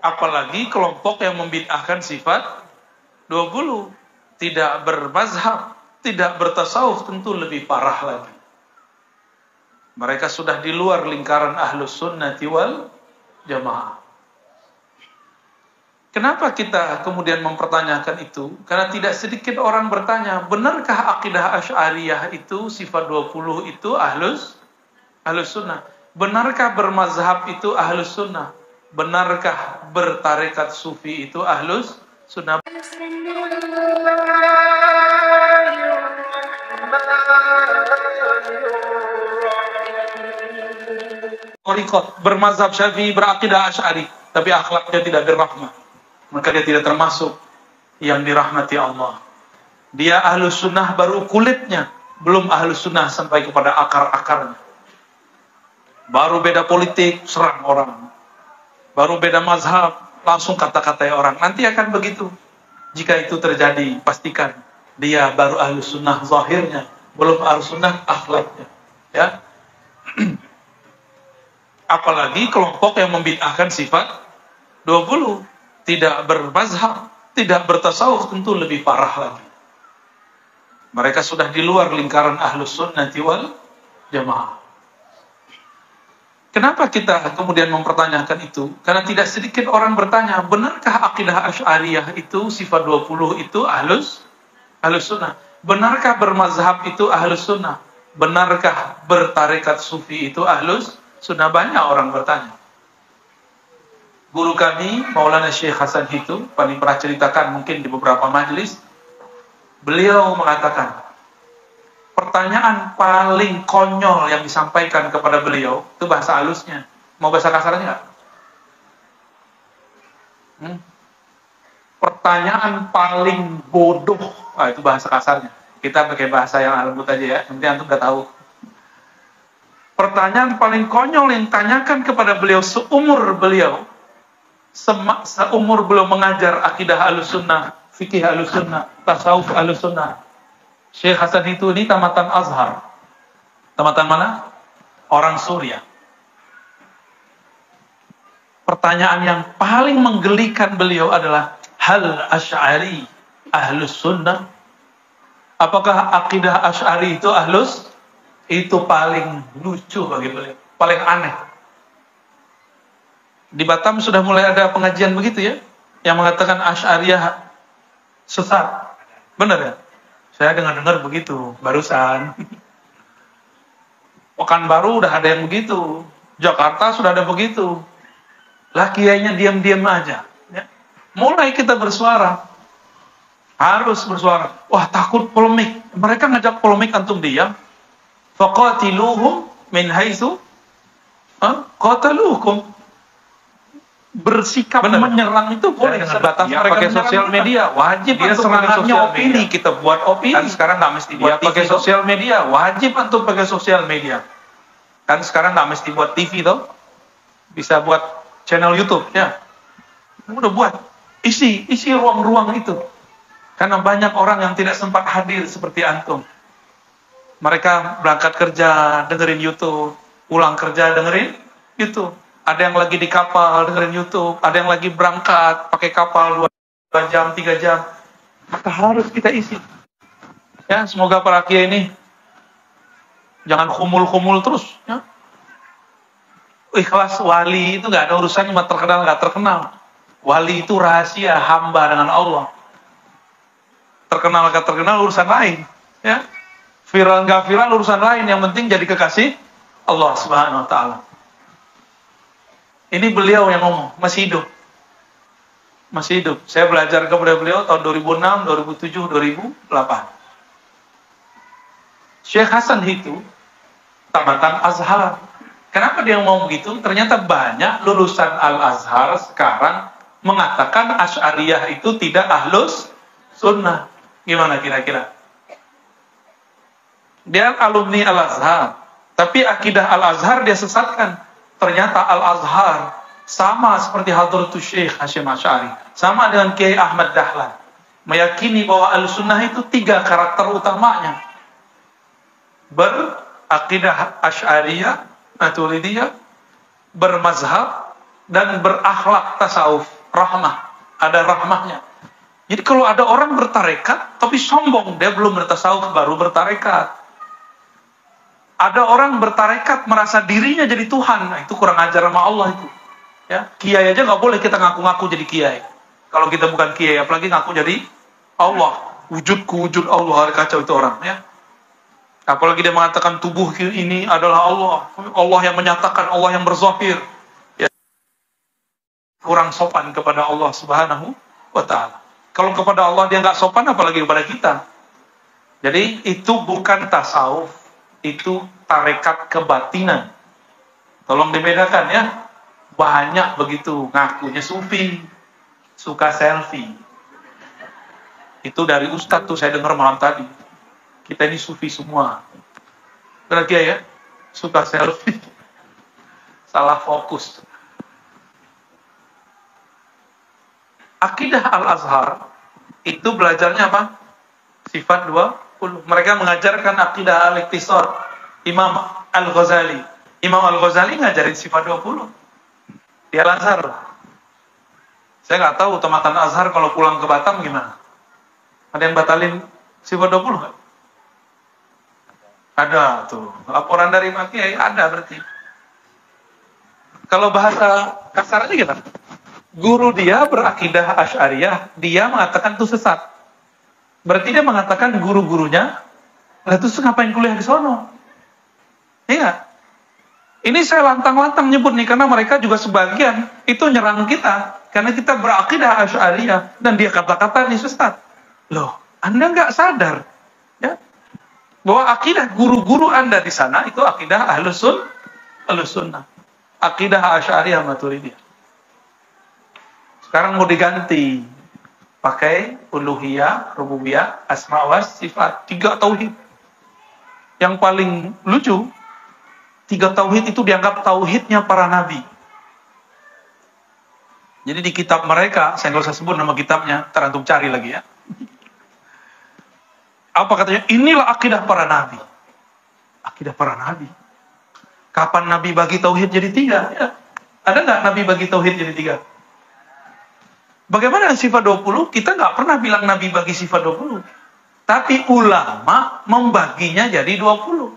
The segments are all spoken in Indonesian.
Apalagi kelompok yang membid'ahkan sifat 20. Tidak bermazhab, tidak bertasawuf, tentu lebih parah lagi. Mereka sudah di luar lingkaran ahlus sunnati wal jamaah. Kenapa kita kemudian mempertanyakan itu? Karena tidak sedikit orang bertanya, benarkah akidah Asy'ariyah itu sifat 20 itu ahlus sunnah? Benarkah bermazhab itu ahlus sunnah? Benarkah bertarekat sufi itu ahlus sunnah? Bermazhab Syafi'i, berakidah Asy'ari, tapi akhlaknya tidak dirahmah, maka dia tidak termasuk yang dirahmati Allah. Dia ahlus sunnah baru kulitnya, belum ahlus sunnah sampai kepada akar-akarnya. Baru beda politik, serang orang. Baru beda mazhab, langsung kata-katai orang. Nanti akan begitu. Jika itu terjadi, pastikan dia baru ahlus sunnah zahirnya, belum ahlus sunnah akhlaknya. Ya. Apalagi kelompok yang membid'ahkan sifat 20. Tidak bermazhab, tidak bertasawuf, tentu lebih parah lagi. Mereka sudah di luar lingkaran ahlus sunnati wal jamaah. Kenapa kita kemudian mempertanyakan itu? Karena tidak sedikit orang bertanya, benarkah akidah Asy'ariyah itu sifat 20 itu ahlus sunnah? Benarkah bermazhab itu ahlus sunnah? Benarkah bertarekat sufi itu ahlus sunnah? Banyak orang bertanya. Guru kami, Maulana Syekh Hasan Hitu, paling pernah ceritakan mungkin di beberapa majelis, beliau mengatakan, pertanyaan paling konyol yang disampaikan kepada beliau, itu bahasa halusnya. Mau bahasa kasarnya nggak? Pertanyaan paling bodoh, itu bahasa kasarnya. Kita pakai bahasa yang lembut aja ya, nanti antum nggak tahu. Pertanyaan paling konyol yang ditanyakan kepada beliau seumur beliau, seumur beliau mengajar akidah ahlus sunnah, fikih ahlus sunnah, tasawuf ahlus sunnah. Syekh Hasan itu ini tamatan Azhar. Tamatan mana? Orang Suriah. Pertanyaan yang paling menggelikan beliau adalah, hal Asy'ari ahlus sunnah? Apakah akidah Asy'ari itu ahlus? Itu paling lucu bagi beliau, paling aneh. Di Batam sudah mulai ada pengajian begitu ya, yang mengatakan Asy'ariyah sesat. Benar ya? Saya dengar begitu barusan. Pekanbaru udah ada yang begitu, Jakarta sudah ada begitu. Lah kiainya diam-diam aja. Ya. Mulai kita bersuara, harus bersuara. Wah, takut polemik. Mereka ngajak polemik, antum diam. Faqatiluhum min haitsu qataluukum. Bersikap menyerang itu boleh, sebatas mereka pakai sosial media, wajib dia serangannya opini, kita buat opini. Kan sekarang nggak mesti buat pakai sosial media, wajib untuk pakai sosial media. Kan sekarang nggak mesti buat TV toh, bisa buat channel YouTube ya. Udah buat, isi ruang-ruang itu. Karena banyak orang yang tidak sempat hadir seperti antum. Mereka berangkat kerja dengerin YouTube, pulang kerja dengerin YouTube. Ada yang lagi di kapal dengerin YouTube, ada yang lagi berangkat pakai kapal 2 jam, 3 jam. Maka harus kita isi. Ya, semoga para kiai ini jangan kumul-kumul terus. Ya. Ikhlas wali itu nggak ada urusannya sama terkenal nggak terkenal. Wali itu rahasia hamba dengan Allah. Terkenal nggak terkenal urusan lain. Ya. Viral nggak viral urusan lain. Yang penting jadi kekasih Allah Subhanahu Wa Taala. Ini beliau yang ngomong, masih hidup. Masih hidup. Saya belajar kepada beliau tahun 2006, 2007, 2008. Syekh Hasan itu tamatan Azhar. Kenapa dia ngomong begitu? Ternyata banyak lulusan Al-Azhar sekarang mengatakan Asy'ariyah itu tidak ahlus sunnah. Gimana kira-kira? Dia alumni Al-Azhar, tapi akidah Al-Azhar dia sesatkan. Ternyata Al-Azhar sama seperti Hadratus Syekh Hasyim Asy'ari, sama dengan Kiai Ahmad Dahlan, meyakini bahwa Al-Sunnah itu 3 karakter utamanya. Berakidah Asy'ariyah, Maturidiyah, bermazhab, dan berakhlak tasawuf, rahmah, ada rahmahnya. Jadi kalau ada orang bertarekat tapi sombong, dia belum bertasawuf, baru bertarekat. Ada orang bertarekat merasa dirinya jadi Tuhan, nah, itu kurang ajar sama Allah itu. Ya, kiai aja nggak boleh kita ngaku-ngaku jadi kiai. Kalau kita bukan kiai, apalagi ngaku jadi Allah. Wujudku wujud Allah, kacau itu orang. Ya. Apalagi dia mengatakan tubuh ini adalah Allah. Allah yang menyatakan, Allah yang berzahir. Ya. Kurang sopan kepada Allah Subhanahu wa Ta'ala. Kalau kepada Allah dia nggak sopan, apalagi kepada kita. Jadi itu bukan tasawuf, itu tarekat kebatinan. Tolong dibedakan ya. Banyak begitu ngakunya sufi, suka selfie. Itu dari ustadz tuh saya dengar malam tadi. Kita ini sufi semua. Benar ya? Suka selfie. Salah fokus. Akidah Al-Azhar itu belajarnya apa? Sifat 20. Mereka mengajarkan akidah al-iktisar. Imam Al-Ghazali. Imam Al-Ghazali ngajarin sifat 20. Di Al-Azhar. Saya nggak tahu tamatan Azhar kalau pulang ke Batam gimana. Ada yang batalin sifat 20 nggak? Ada tuh. Laporan dari Pak Kiai ada berarti. Kalau bahasa kasar aja kita. Guru dia berakidah Asy'ariyah, dia mengatakan itu sesat. Berarti dia mengatakan guru-gurunya, lah terus ngapain kuliah di sono? Iya. Ini saya lantang-lantang nyebut nih, karena mereka juga sebagian itu nyerang kita. Karena kita berakidah Asy'ariyah, dan dia kata-kata ini sesat. Loh, Anda nggak sadar ya, bahwa akidah guru-guru Anda di sana itu akidah Ahlus Sunnah. Akidah Asy'ariyah Maturidiyah. Sekarang mau diganti pakai uluhiyah, rububiyah, asma wa sifat, 3 tauhid. Yang paling lucu, 3 tauhid itu dianggap tauhidnya para nabi. Jadi di kitab mereka, saya nggak usah sebut nama kitabnya, terantum cari lagi ya. Apa katanya? Inilah akidah para nabi. Akidah para nabi. Kapan nabi bagi tauhid jadi 3? Ya. Ada nggak nabi bagi tauhid jadi 3? Bagaimana sifat 20? Kita nggak pernah bilang Nabi bagi sifat 20. Tapi ulama membaginya jadi 20.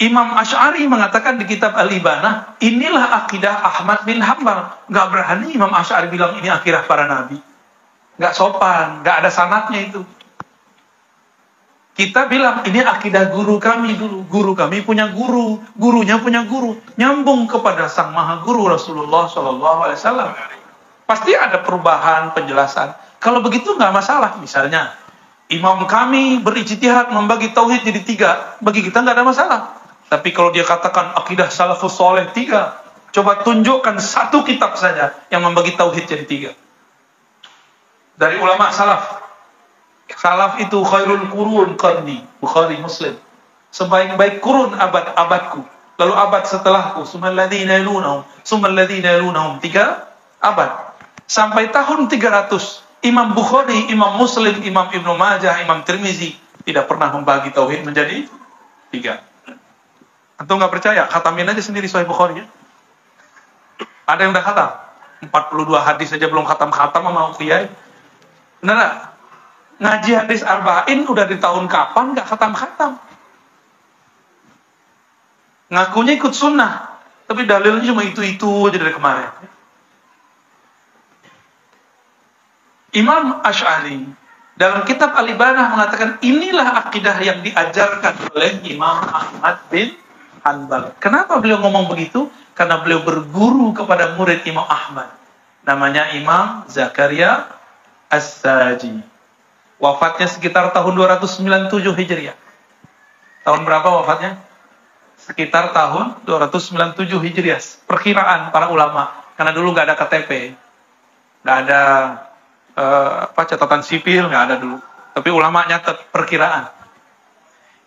Imam Asy'ari mengatakan di kitab Al-Ibanah, inilah akidah Ahmad bin Hanbal. Nggak berani Imam Asy'ari bilang ini akidah para Nabi. Nggak sopan, nggak ada sanadnya itu. Kita bilang ini akidah guru kami dulu. Guru kami punya guru, gurunya punya guru. Nyambung kepada Sang Maha Guru Rasulullah SAW. Pasti ada perubahan, penjelasan. Kalau begitu nggak masalah. Misalnya, imam kami berijtihad membagi tauhid jadi 3. Bagi kita nggak ada masalah. Tapi kalau dia katakan akidah salafus soleh 3, coba tunjukkan 1 kitab saja yang membagi tauhid jadi 3. Dari ulama salaf. Salaf itu khairul qurun qarni. Bukhari Muslim. Sebaik-baik kurun abad-abadku. Lalu abad setelahku. Summal ladzina yalunahum. Summal ladzina yalunahum. 3 abad. Sampai tahun 300, Imam Bukhari, Imam Muslim, Imam Ibnu Majah, Imam Tirmizi tidak pernah membagi tauhid menjadi 3. Antum nggak percaya? Khatamin aja sendiri Sahih Bukhari ya. Ada yang udah khatam? 42 hadis saja belum khatam-khatam sama kiai. Benar? Ngaji hadis arba'in udah di tahun kapan nggak khatam-khatam? Ngakunya ikut sunnah, tapi dalilnya cuma itu-itu aja dari kemarin. Imam Asy'ari dalam kitab Al-Ibanah mengatakan inilah akidah yang diajarkan oleh Imam Ahmad bin Hanbal. Kenapa beliau ngomong begitu? Karena beliau berguru kepada murid Imam Ahmad. Namanya Imam Zakaria As-Saji. Wafatnya sekitar tahun 297 Hijriah. Tahun berapa wafatnya? Sekitar tahun 297 Hijriah. Perkiraan para ulama. Karena dulu nggak ada KTP. Nggak ada catatan sipil, nggak ada dulu. Tapi ulama nyatet perkiraan.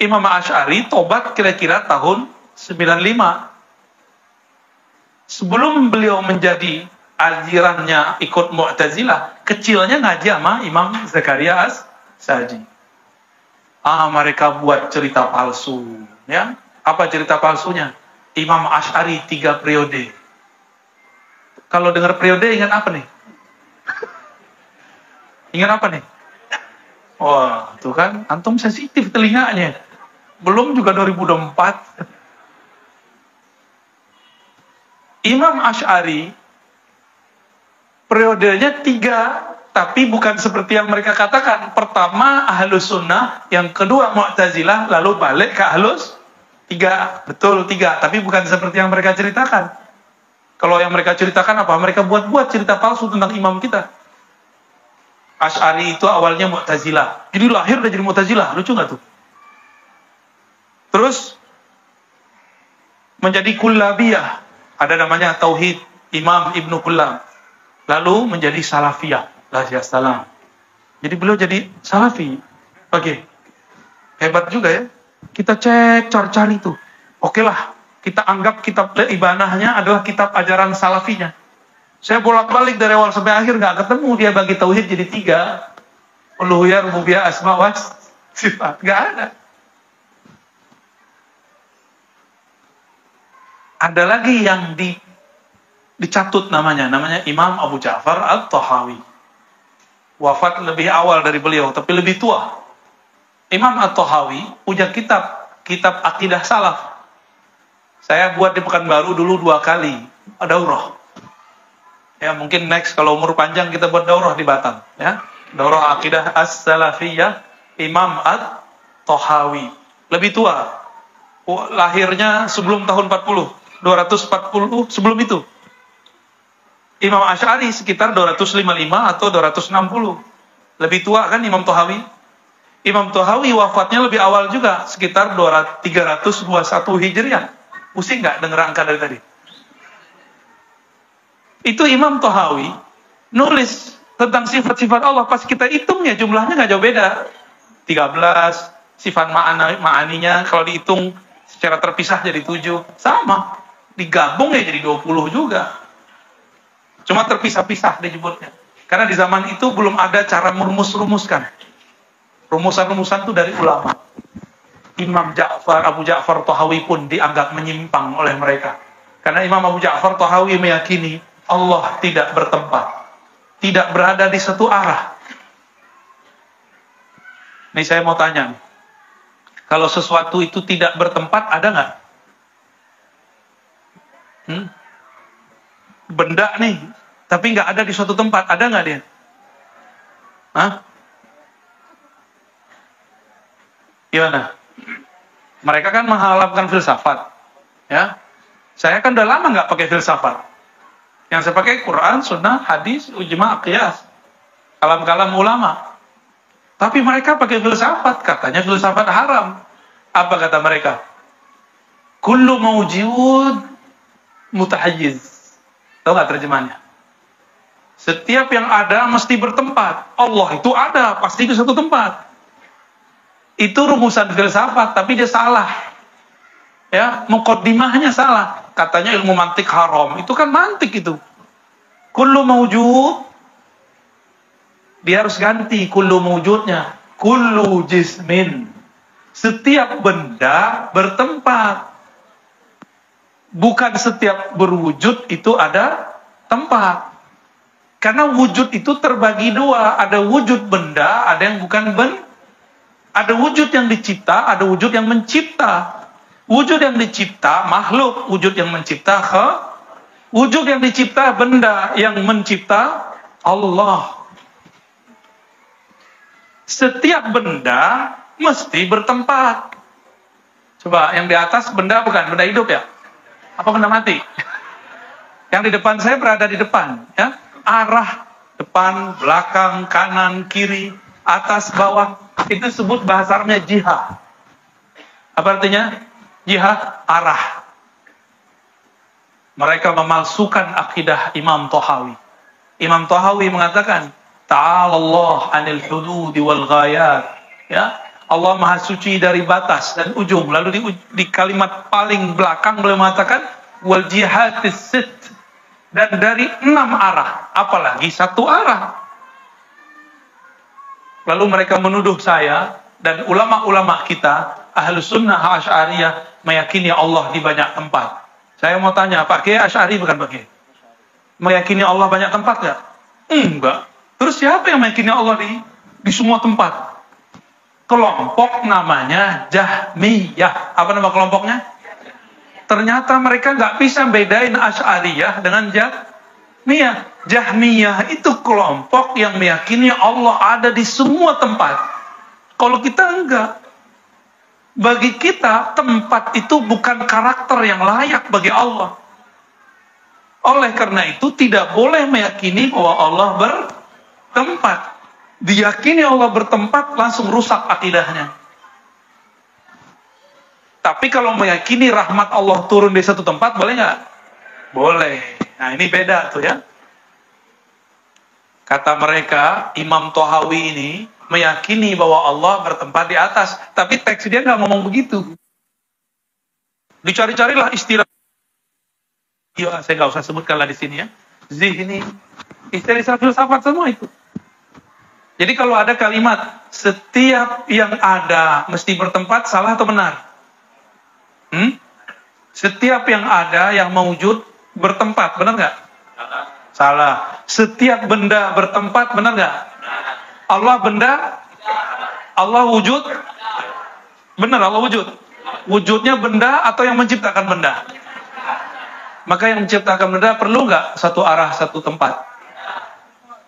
Imam Asy'ari tobat kira-kira tahun 95. Sebelum beliau menjadi alirannya ikut Mu'tazilah, kecilnya ngaji sama Imam Zakaria As-Saji. Mereka buat cerita palsu. Ya, apa cerita palsunya? Imam Asy'ari 3 periode. Kalau dengar periode ingat apa nih? Ingat apa nih? Wah, tuh kan, antum sensitif telinganya. Belum juga 2024. Imam Asy'ari periodenya 3, tapi bukan seperti yang mereka katakan. Pertama Ahlus Sunnah, yang kedua Mu'tazilah, lalu balik ke Ahlus 3. Betul 3, tapi bukan seperti yang mereka ceritakan. Kalau yang mereka ceritakan apa? Mereka buat-buat cerita palsu tentang imam kita. Asy'ari itu awalnya Mu'tazilah. Jadi lahir udah jadi Mu'tazilah. Lucu nggak tuh? Terus menjadi Kullabiyah. Ada namanya Tauhid Imam Ibnu Kullam. Lalu menjadi Salafiyah. Salam. Jadi beliau jadi Salafi. Oke. Hebat juga ya. Kita cek, cari itu. Oke lah. Kita anggap kitab Ibanahnya adalah kitab ajaran Salafinya. Saya bolak-balik dari awal sampai akhir nggak ketemu dia bagi tauhid jadi 3. Uluhiyah, rububiyah, asma wa sifat. Nggak ada. Ada lagi yang dicatut namanya Imam Abu Ja'far At-Tahawi. Wafat lebih awal dari beliau, tapi lebih tua. Imam At-Tahawi punya kitab akidah salaf. Saya buat di Pekanbaru dulu 2 kali, daurah. Ya mungkin next kalau umur panjang kita buat daurah di Batam. Ya, daurah akidah as-salafiyah Imam At-Tahawi. Lebih tua, lahirnya sebelum tahun 40. 240 sebelum itu. Imam Asy'ari sekitar 255 atau 260. Lebih tua kan Imam Tahawi? Imam Tahawi wafatnya lebih awal juga, sekitar 321 Hijriah. Pusing nggak denger angka dari tadi? Itu Imam Tahawi nulis tentang sifat-sifat Allah. Pas kita hitungnya jumlahnya nggak jauh beda. 13 sifat ma'aninya kalau dihitung secara terpisah jadi 7. Sama. Digabung ya jadi 20 juga. Cuma terpisah-pisah disebutnya. Karena di zaman itu belum ada cara merumus-rumuskan. Rumusan-rumusan itu dari ulama. Imam Abu Ja'far Tahawi pun dianggap menyimpang oleh mereka. Karena Imam Abu Ja'far Tahawi meyakini Allah tidak bertempat. Tidak berada di satu arah. Nih saya mau tanya. Kalau sesuatu itu tidak bertempat, ada nggak? Benda nih, tapi nggak ada di suatu tempat, ada nggak dia? Hah? Gimana? Mereka kan mengharapkan filsafat, ya. Saya kan udah lama nggak pakai filsafat. Yang saya pakai Quran, Sunnah, Hadis, Ijma', Qiyas, kalam-kalam ulama. Tapi mereka pakai filsafat, katanya filsafat haram. Apa kata mereka? Kullu mawjud mutahayyiz. Tahu nggak terjemahannya? Setiap yang ada mesti bertempat. Allah itu ada, pasti di satu tempat. Itu rumusan filsafat, tapi dia salah. Ya, muqaddimahnya salah. Katanya ilmu mantik haram. Itu kan mantik itu. Kullu mawjud. Dia harus ganti kullu mawjudnya. Kullu jismin. Setiap benda bertempat. Bukan setiap berwujud itu ada tempat. Karena wujud itu terbagi 2. Ada wujud benda, ada yang bukan benda. Ada wujud yang dicipta, ada wujud yang mencipta. Wujud yang dicipta, makhluk. Wujud yang mencipta, wujud yang dicipta, benda. Yang mencipta, Allah. Setiap benda mesti bertempat. Coba, yang di atas benda bukan? Benda hidup ya? Apa benda mati? Yang di depan saya berada di depan, ya. Arah depan, belakang, kanan, kiri, atas, bawah, itu disebut bahasa Arabnya jihad. Apa artinya? Jihad, arah. Mereka memalsukan akidah Imam Tahawi. Imam Tahawi mengatakan, Ta'ala Allah anil hududi wal ghayat. Ya, Allah Maha Suci dari batas dan ujung. Lalu di kalimat paling belakang beliau mengatakan wal jihadis sit, dan dari 6 arah, apalagi 1 arah. Lalu mereka menuduh saya dan ulama-ulama kita Ahlus Sunnah Asy'ariyah meyakini Allah di banyak tempat. Saya mau tanya, Pak Kiai Asy'ari bukan Pak Kiai? Meyakini Allah banyak tempat nggak? Enggak. Terus siapa yang meyakini Allah di semua tempat? Kelompok namanya Jahmiyah. Apa nama kelompoknya? Ternyata mereka nggak bisa bedain Asy'ariyah dengan Jahmiyah. Jahmiyah itu kelompok yang meyakini Allah ada di semua tempat. Kalau kita enggak. Bagi kita, tempat itu bukan karakter yang layak bagi Allah. Oleh karena itu, tidak boleh meyakini bahwa Allah bertempat. Diyakini Allah bertempat, langsung rusak akidahnya. Tapi kalau meyakini rahmat Allah turun di satu tempat, boleh nggak? Boleh. Nah, ini beda tuh ya. Kata mereka, Imam Thahawi ini meyakini bahwa Allah bertempat di atas. Tapi teks dia nggak ngomong begitu. Dicari-carilah istilah. Ya, saya nggak usah sebutkan lah di sini ya. Zihni. Istilah filsafat semua itu. Jadi kalau ada kalimat, setiap yang ada mesti bertempat, salah atau benar? Setiap yang ada, yang mewujud, bertempat, benar nggak? Salah. Setiap benda bertempat, benar nggak? Allah benda? Allah wujud? Benar, Allah wujud. Wujudnya benda atau yang menciptakan benda? Maka yang menciptakan benda perlu nggak satu arah, satu tempat?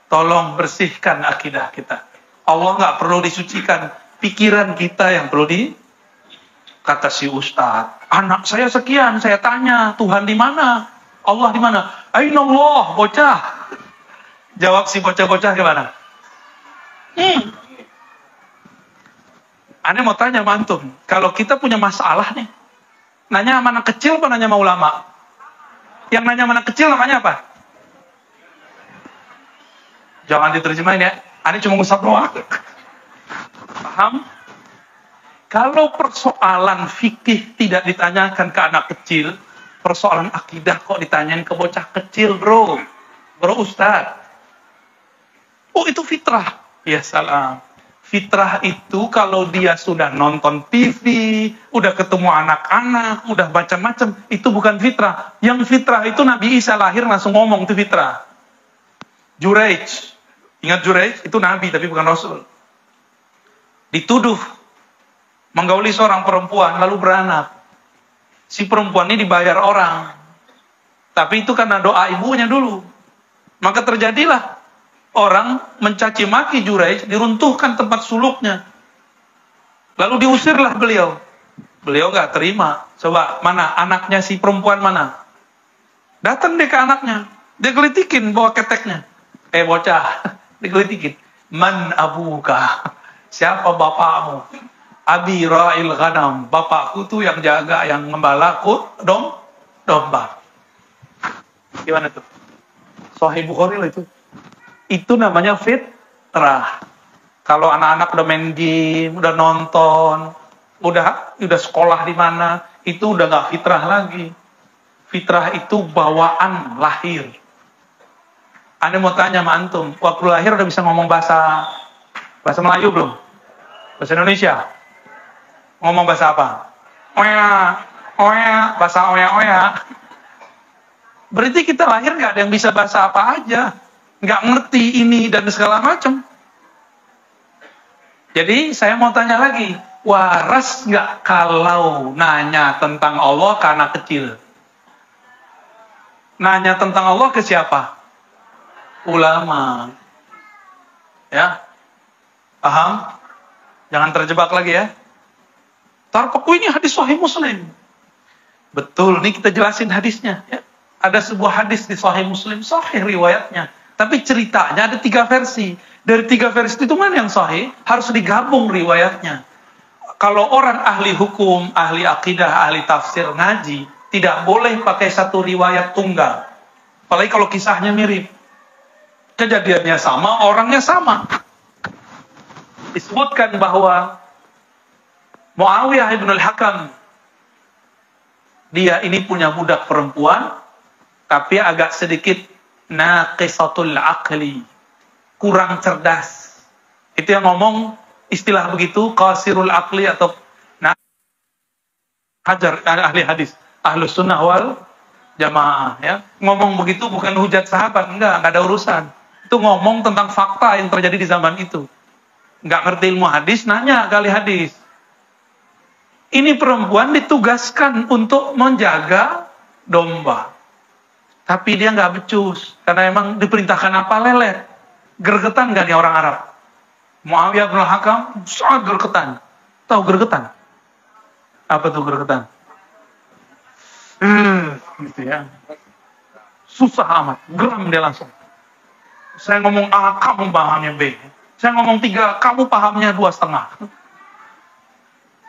Tolong bersihkan akidah kita. Allah nggak perlu disucikan. Pikiran kita yang perlu kata si Ustadz, anak saya sekian, saya tanya, Tuhan di mana? Allah di mana? Aina Allah, bocah. Jawab si bocah-bocah gimana? Aneh mau tanya mantum, kalau kita punya masalah nih, nanya sama anak kecil apa nanya sama ulama? Yang nanya sama anak kecil namanya apa? Jangan diterjemahin ya. Aneh cuma ngusap doang. Paham? Kalau persoalan fikih tidak ditanyakan ke anak kecil, persoalan akidah kok ditanyain ke bocah kecil, bro Ustadz. Oh, itu fitrah. Ya salam. Fitrah itu kalau dia sudah nonton TV, udah ketemu anak-anak, udah macam-macam, itu bukan fitrah. Yang fitrah itu Nabi Isa lahir langsung ngomong, itu fitrah. Juraij, ingat Juraij? Itu Nabi tapi bukan Rasul. Dituduh menggauli seorang perempuan, lalu beranak. Si perempuan ini dibayar orang. Tapi itu karena doa ibunya dulu. Maka terjadilah orang mencaci maki Juraij, diruntuhkan tempat suluknya. Lalu diusirlah beliau. Beliau gak terima. Coba, mana anaknya si perempuan mana? Datang dia ke anaknya. Dia gelitikin bawa keteknya. Bocah, digelitikin. Man abuka? Siapa bapakmu? Abi ra'il ghanam, bapakku tuh yang jaga, yang ngembala domba. Gimana tuh? Sahih Bukhari lah itu. Itu namanya fitrah. Kalau anak-anak udah main game, udah nonton, udah sekolah di mana, itu udah nggak fitrah lagi. Fitrah itu bawaan lahir. Anda mau tanya sama antum, waktu lahir udah bisa ngomong bahasa Melayu belum? Bahasa Indonesia? Ngomong bahasa apa? Oya, bahasa oya. Berarti kita lahir nggak ada yang bisa bahasa apa aja, nggak ngerti ini dan segala macam. Jadi saya mau tanya lagi, waras nggak kalau nanya tentang Allah ke anak kecil? Nanya tentang Allah ke siapa? Ulama. Ya, paham? Jangan terjebak lagi ya. Tarpaku ini hadis Sahih Muslim. Betul, ini kita jelasin hadisnya. Ya. Ada sebuah hadis di Sahih Muslim, sahih riwayatnya. Tapi ceritanya ada 3 versi. Dari 3 versi itu mana yang sahih? Harus digabung riwayatnya. Kalau orang ahli hukum, ahli akidah, ahli tafsir, ngaji, tidak boleh pakai satu riwayat tunggal. Apalagi kalau kisahnya mirip. Kejadiannya sama, orangnya sama. Disebutkan bahwa Muawiyah ibn al-Hakam, dia ini punya budak perempuan, tapi agak sedikit naqisatul aqli, kurang cerdas. Itu yang ngomong istilah begitu, qasirul aqli atau hajar ahli hadis, ahlus sunnah wal jamaah ya. Ngomong begitu bukan hujat sahabat, enggak ada urusan. Itu ngomong tentang fakta yang terjadi di zaman itu. Enggak ngerti ilmu hadis, nanya kali hadis. Ini perempuan ditugaskan untuk menjaga domba. Tapi dia nggak becus, karena emang diperintahkan apa lelet. Gergetan nggak nih orang Arab? Muawiyah bin Hakam sangat gergetan. Tahu gergetan? Apa tuh gergetan? Gitu ya. Susah amat, geram dia langsung. Saya ngomong A, kamu pahamnya B. Saya ngomong 3, kamu pahamnya 2,5.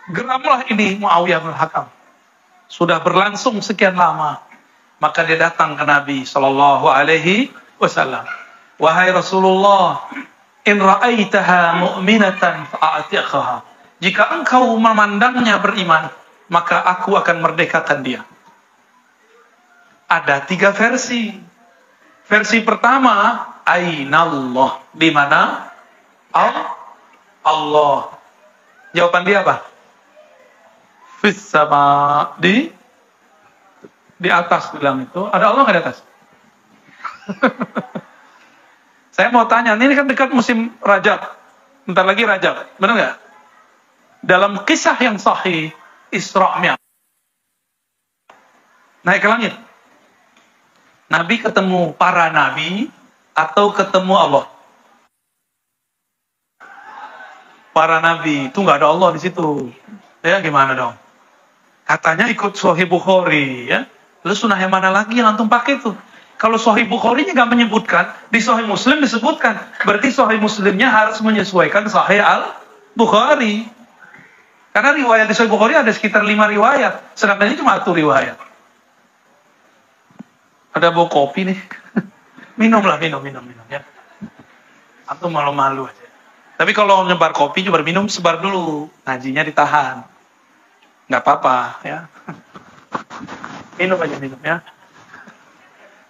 Geramlah ini Muawiyah bin Hakam. Sudah berlangsung sekian lama. Maka dia datang ke Nabi Shallallahu Alaihi Wasallam. Wahai Rasulullah, in ra'aitaha mu'minatan fa'atiqaha. Jika engkau memandangnya beriman, maka aku akan merdekakan dia. Ada 3 versi. Versi pertama, Ainallah. Di mana? Allah. Jawaban dia apa? Fis sama. Di atas bilang itu. Ada Allah nggak di atas? Saya mau tanya, ini kan dekat musim Rajab. Bentar lagi Rajab. Benar nggak? Dalam kisah yang sahih, Isra Mi'raj. Naik ke langit. Nabi ketemu para nabi atau ketemu Allah? Para nabi. Itu nggak ada Allah di situ. Ya gimana dong? Katanya ikut Sahih Bukhari, ya. Lalu sunnah yang mana lagi yang antum pakai tuh? Kalau Sahih Bukhari-nya nggak menyebutkan, di Sahih Muslim disebutkan. Berarti Sahih Muslimnya harus menyesuaikan Sahih Al-Bukhari. Karena riwayat di Sahih Bukhari ada sekitar 5 riwayat. Sedangkan ini cuma 1 riwayat. Ada bau kopi nih. minum ya. Antum malu-malu aja. Tapi kalau nyebar kopi, nyebar minum, sebar dulu. Ngajinya ditahan. Nggak apa-apa ya. Minum aja ya.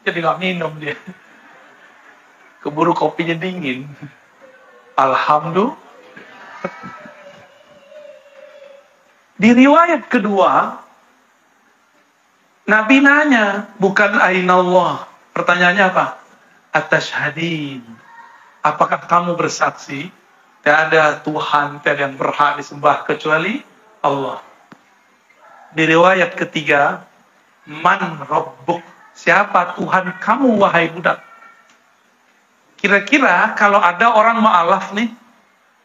Jadi nggak minum dia. Keburu kopinya dingin. Alhamdulillah. Di riwayat kedua, Nabi nanya, bukan Ainallah. Pertanyaannya apa? Atashhadin. Apakah kamu bersaksi? Tidak ada Tuhan, tidak ada yang berhak disembah kecuali Allah. Di riwayat ketiga, Man Rabbuk. Siapa Tuhan kamu, wahai budak? Kira-kira kalau ada orang mu'alaf nih,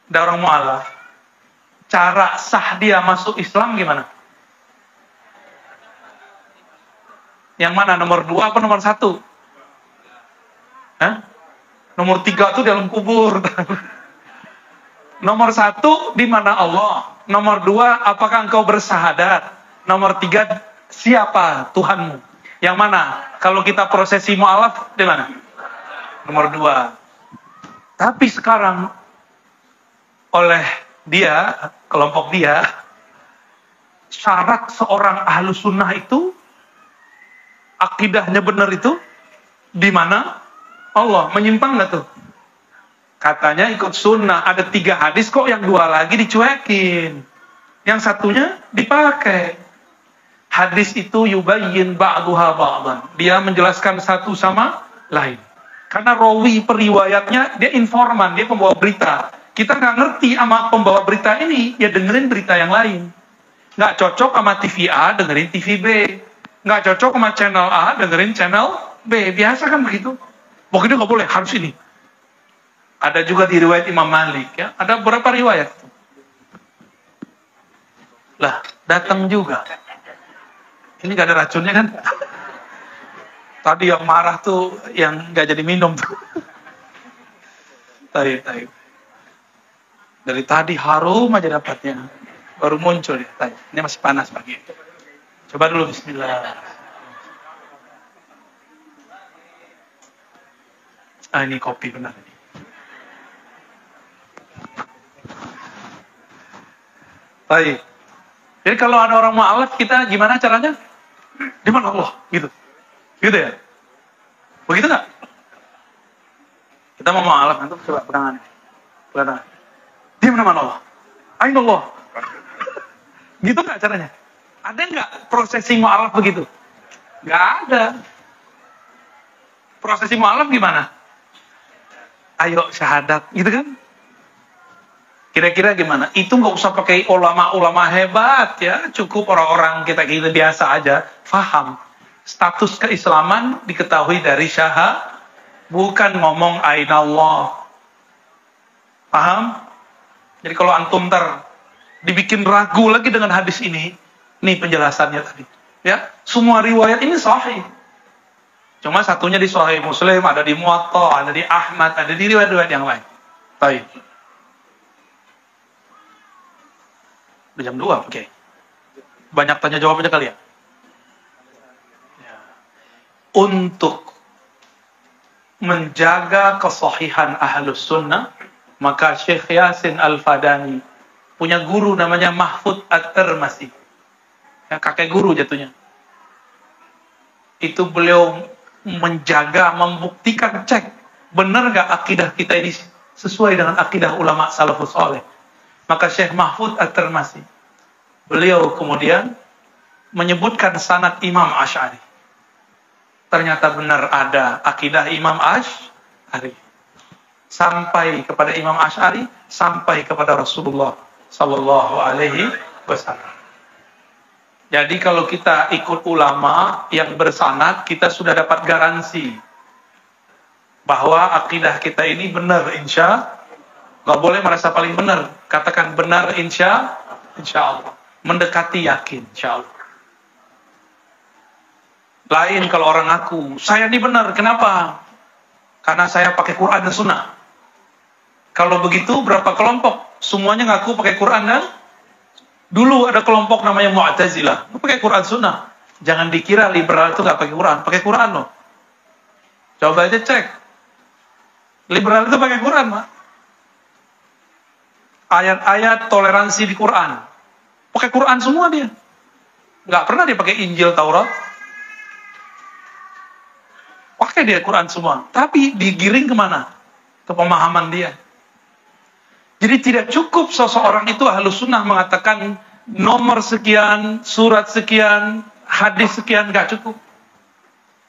ada orang mu'alaf, cara sah dia masuk Islam gimana? Yang mana? Nomor 2 apa nomor 1? Hah? Nomor 3 tuh dalam kubur. Nomor 1 di mana Allah? Nomor 2 apakah engkau bersahadat? Nomor 3 siapa Tuhanmu? Yang mana? Kalau kita prosesi mu'alaf di mana? Nomor 2. Tapi sekarang oleh dia, kelompok dia, syarat seorang ahlu sunnah itu, akidahnya benar itu, di mana? Allah. Menyimpang nggak tuh? Katanya ikut sunnah. Ada 3 hadis kok, yang 2 lagi dicuekin. Yang satunya dipakai. Hadis itu yubayyin ba'duha ba'dan. Dia menjelaskan satu sama lain. Karena rawi periwayatnya, dia informan, dia pembawa berita. Kita nggak ngerti sama pembawa berita ini, ya dengerin berita yang lain. Nggak cocok sama TV A, dengerin TV B. Nggak cocok sama channel A, dengerin channel B. Biasa kan begitu. Pokoknya nggak boleh, harus ini. Ada juga di riwayat Imam Malik, ya. Ada beberapa riwayat. Lah, datang juga. Ini gak ada racunnya kan? Tadi yang marah tuh, yang gak jadi minum tuh. Taib. Dari tadi harum aja dapatnya. Baru muncul ya. Taib. Ini masih panas pagi. Coba dulu bismillah. Ini kopi benar ini. Taib. Jadi kalau ada orang mu'alaf, kita gimana caranya? Di mana Allah? Gitu ya? Begitu nggak? Kita mau mu'alaf, nanti coba pegangan. Di mana Allah? Ain Allah. Gitu nggak caranya? Ada nggak prosesi mu'alaf begitu? Nggak ada. Prosesi malam gimana? Ayo syahadat, gitu kan? Kira-kira gimana? Itu nggak usah pakai ulama-ulama hebat ya, cukup orang-orang kita biasa aja, faham. Status keislaman diketahui dari syahadat, bukan ngomong aina Allah. Paham? Jadi kalau antum dibikin ragu lagi dengan hadis ini, nih penjelasannya tadi. Ya, semua riwayat ini sahih. Cuma satunya di Sahih Muslim, ada di Muwatta, ada di Ahmad, ada di riwayat-riwayat yang lain. Baik. Udah jam 2, oke. Banyak tanya jawab aja kali ya. Untuk menjaga kesahihan Ahlus Sunnah, maka Syekh Yasin Al-Fadani punya guru namanya Mahfud At-Tirmidzi. Ya, kakek guru jatuhnya. Itu beliau menjaga, membuktikan, cek benar gak akidah kita ini sesuai dengan akidah ulama salafus saleh. Maka Syekh Mahfud At-Tirmidzi, beliau kemudian menyebutkan sanad Imam Asy'ari. Ternyata benar ada akidah Imam Asy'ari. Sampai kepada Imam Asy'ari, sampai kepada Rasulullah sallallahu alaihi wasallam. Jadi kalau kita ikut ulama yang bersanad, kita sudah dapat garansi bahwa akidah kita ini benar, insya. Gak boleh merasa paling benar. Katakan benar, insya Allah. Mendekati yakin, insya Allah. Lain kalau orang ngaku, saya ini benar. Kenapa? Karena saya pakai Quran dan Sunnah. Kalau begitu, berapa kelompok? Semuanya ngaku pakai Quran dan dulu ada kelompok namanya Mu'tazilah, pakai Quran Sunnah. Jangan dikira liberal itu nggak pakai Quran, pakai Quran loh. Coba aja cek. Liberal itu pakai Quran, Pak. Ayat-ayat toleransi di Quran, pakai Quran semua dia. Nggak pernah dia pakai Injil, Taurat. Pakai dia Quran semua. Tapi digiring kemana? Ke pemahaman dia. Jadi tidak cukup seseorang itu Ahlus Sunnah mengatakan nomor sekian, surat sekian, hadis sekian, gak cukup.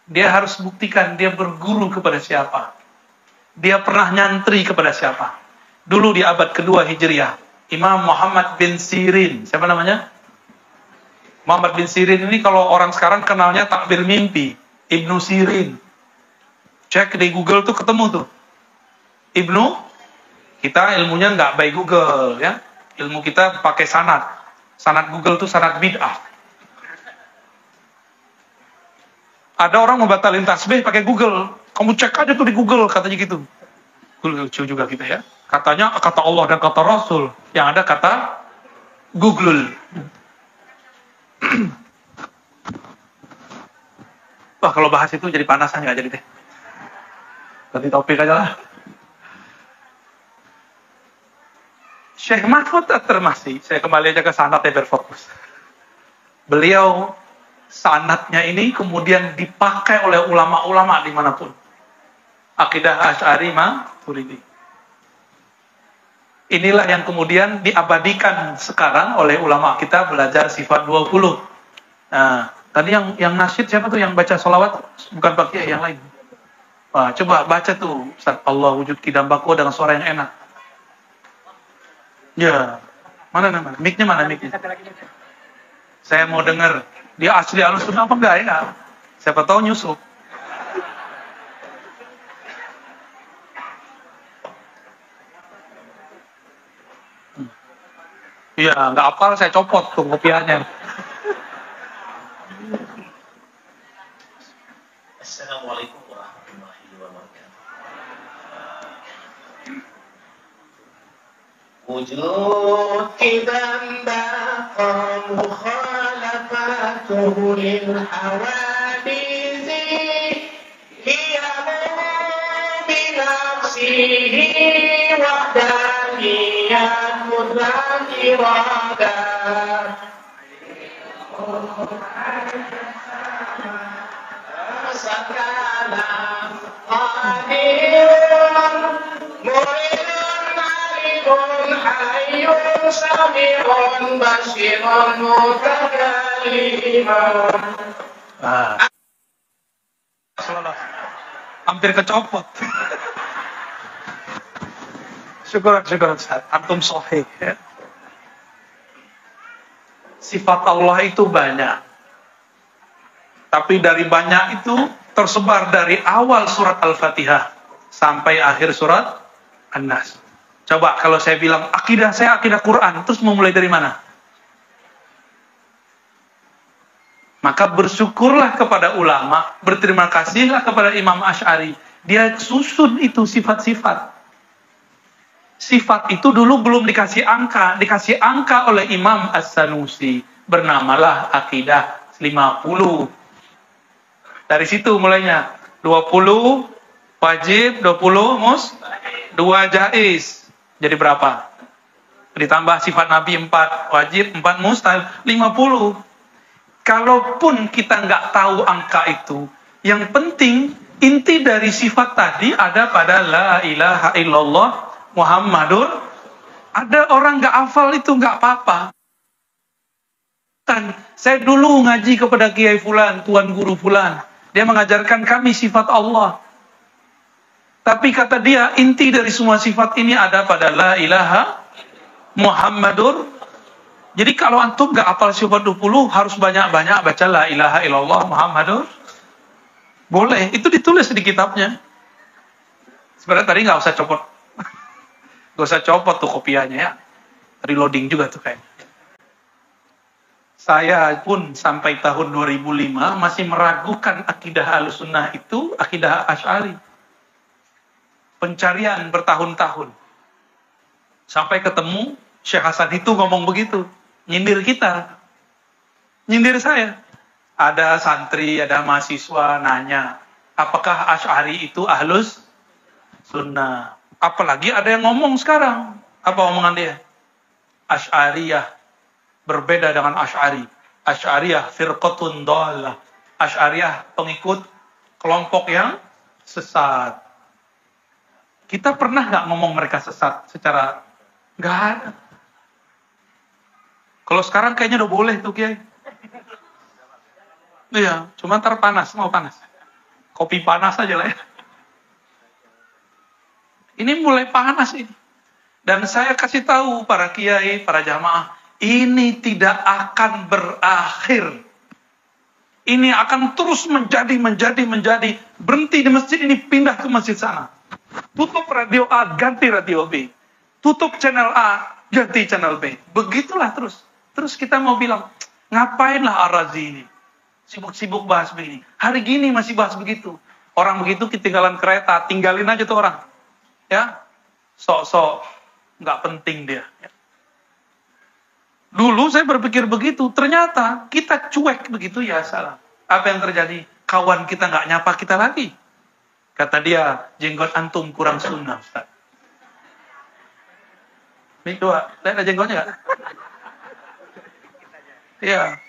Dia harus buktikan dia berguru kepada siapa. Dia pernah nyantri kepada siapa. Dulu di abad kedua Hijriah, Imam Muhammad bin Sirin. Siapa namanya? Muhammad bin Sirin ini kalau orang sekarang kenalnya takbir mimpi. Ibnu Sirin. Cek di Google tuh ketemu tuh. Ibnu, kita ilmunya nggak by Google ya. Ilmu kita pakai sanad. Sanad Google tuh sanad bid'ah. Ada orang mau batalin tasbih pakai Google. Kamu cek aja tuh di Google, katanya gitu. Lucu juga kita ya. Katanya kata Allah dan kata Rasul. Yang ada kata Google. Wah, kalau bahas itu jadi panasan nggak jadi deh. Ganti topik aja lah. Syekh Mahfud At-Tirmidzi, saya kembali aja ke sanadnya berfokus. Beliau, sanadnya ini kemudian dipakai oleh ulama-ulama dimanapun. Akidah Asy'ari Maturidi. Inilah yang kemudian diabadikan sekarang oleh ulama kita belajar sifat 20. Nah, tadi yang nasyid siapa tuh yang baca sholawat? Bukan Pak Kiai, yang lain. Wah, coba baca tuh, Ustaz, Allah wujud kidam bako dengan suara yang enak. Ya, mana? Mic-nya mana mic-nya? Saya mau dengar. Dia asli Ahlus Sunnah apa enggak ya? Siapa tahu nyusup. Iya, nggak hafal saya copot tuh kopiannya. Assalamualaikum warahmatullahi wabarakatuh. Wujud kidan baqa mukhalafatuhu lil hawadisi hiya bi nafsihi wahdaniyat mutlaq iradat sakalam qadirun muridun alimun hayyun sami'un basirun mutakallimun. Hampir kecopot. Syukur Ustaz. Antum sahih ya. Sifat Allah itu banyak. Tapi dari banyak itu tersebar dari awal surat Al-Fatihah sampai akhir surat An-Nas. Coba kalau saya bilang akidah saya akidah Quran, terus mau mulai dari mana? Maka bersyukurlah kepada ulama, berterima kasihlah kepada Imam Asy'ari. Dia susun itu sifat-sifat. Sifat itu dulu belum dikasih angka oleh Imam As-Sanusi. Bernamalah akidah 50. Dari situ mulainya. 20 wajib, 20 2 jaiz. Jadi berapa? Ditambah sifat Nabi 4 wajib, 4 mustahil, 50. Kalaupun kita nggak tahu angka itu, yang penting inti dari sifat tadi ada pada la ilaha illallah Muhammadur. Ada orang nggak hafal itu nggak apa-apa. Kan saya dulu ngaji kepada Kiai Fulan, Tuan Guru Fulan. Dia mengajarkan kami sifat Allah. Tapi kata dia, inti dari semua sifat ini ada pada la ilaha Muhammadur. Jadi kalau antum gak hafal sifat 20, harus banyak-banyak baca la ilaha illallah Muhammadur. Boleh, itu ditulis di kitabnya. Sebenarnya tadi gak usah copot. Gak usah copot tuh kopiannya ya. Reloading juga tuh kayaknya. Saya pun sampai tahun 2005 masih meragukan akidah Ahlussunnah itu akidah Asy'ari. Pencarian bertahun-tahun. Sampai ketemu Syekh Hasan itu ngomong begitu. Nyindir kita. Nyindir saya. Ada santri, ada mahasiswa nanya, apakah Asy'ari itu Ahlus Sunnah? Apalagi ada yang ngomong sekarang. Apa omongan dia? Asy'ariyah berbeda dengan Asy'ari. Asy'ariyah firqatun dhalah. Asy'ariyah pengikut kelompok yang sesat. Kita pernah nggak ngomong mereka sesat secara nggak ada. Kalau sekarang kayaknya udah boleh tuh Kiai. Iya, cuma ntar panas, mau panas. Kopi panas aja lah ya. Ini mulai panas ini. Dan saya kasih tahu para kiai, para jamaah, ini tidak akan berakhir. Ini akan terus menjadi. Berhenti di masjid ini, pindah ke masjid sana. Tutup radio A, ganti radio B. Tutup channel A, ganti channel B. Begitulah terus. Terus kita mau bilang, ngapainlah Ar-Razi ini? Sibuk-sibuk bahas begini. Hari gini masih bahas begitu. Orang begitu ketinggalan kereta, tinggalin aja tuh orang. Ya, sok-sok nggak penting dia. Dulu saya berpikir begitu, ternyata kita cuek begitu ya salah. Apa yang terjadi? Kawan kita nggak nyapa kita lagi. Kata dia, jenggot antum kurang sunnah, Ustaz. Ini coba, lihat ada jenggotnya nggak? Iya,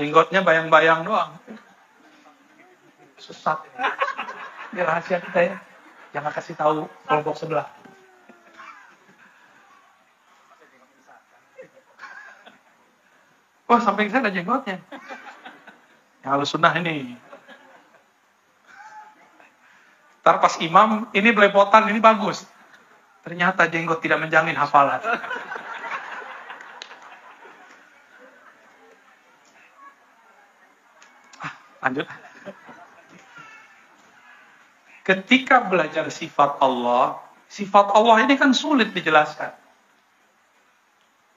jenggotnya bayang-bayang doang. Sesat. Ini rahasia kita ya. Jangan kasih tahu kelompok sebelah. Wah, samping saya ada jenggotnya. Yang halus sunnah ini. Ntar pas imam, ini belepotan, ini bagus. Ternyata jenggot tidak menjamin hafalan. Lanjut. Ketika belajar sifat Allah ini kan sulit dijelaskan.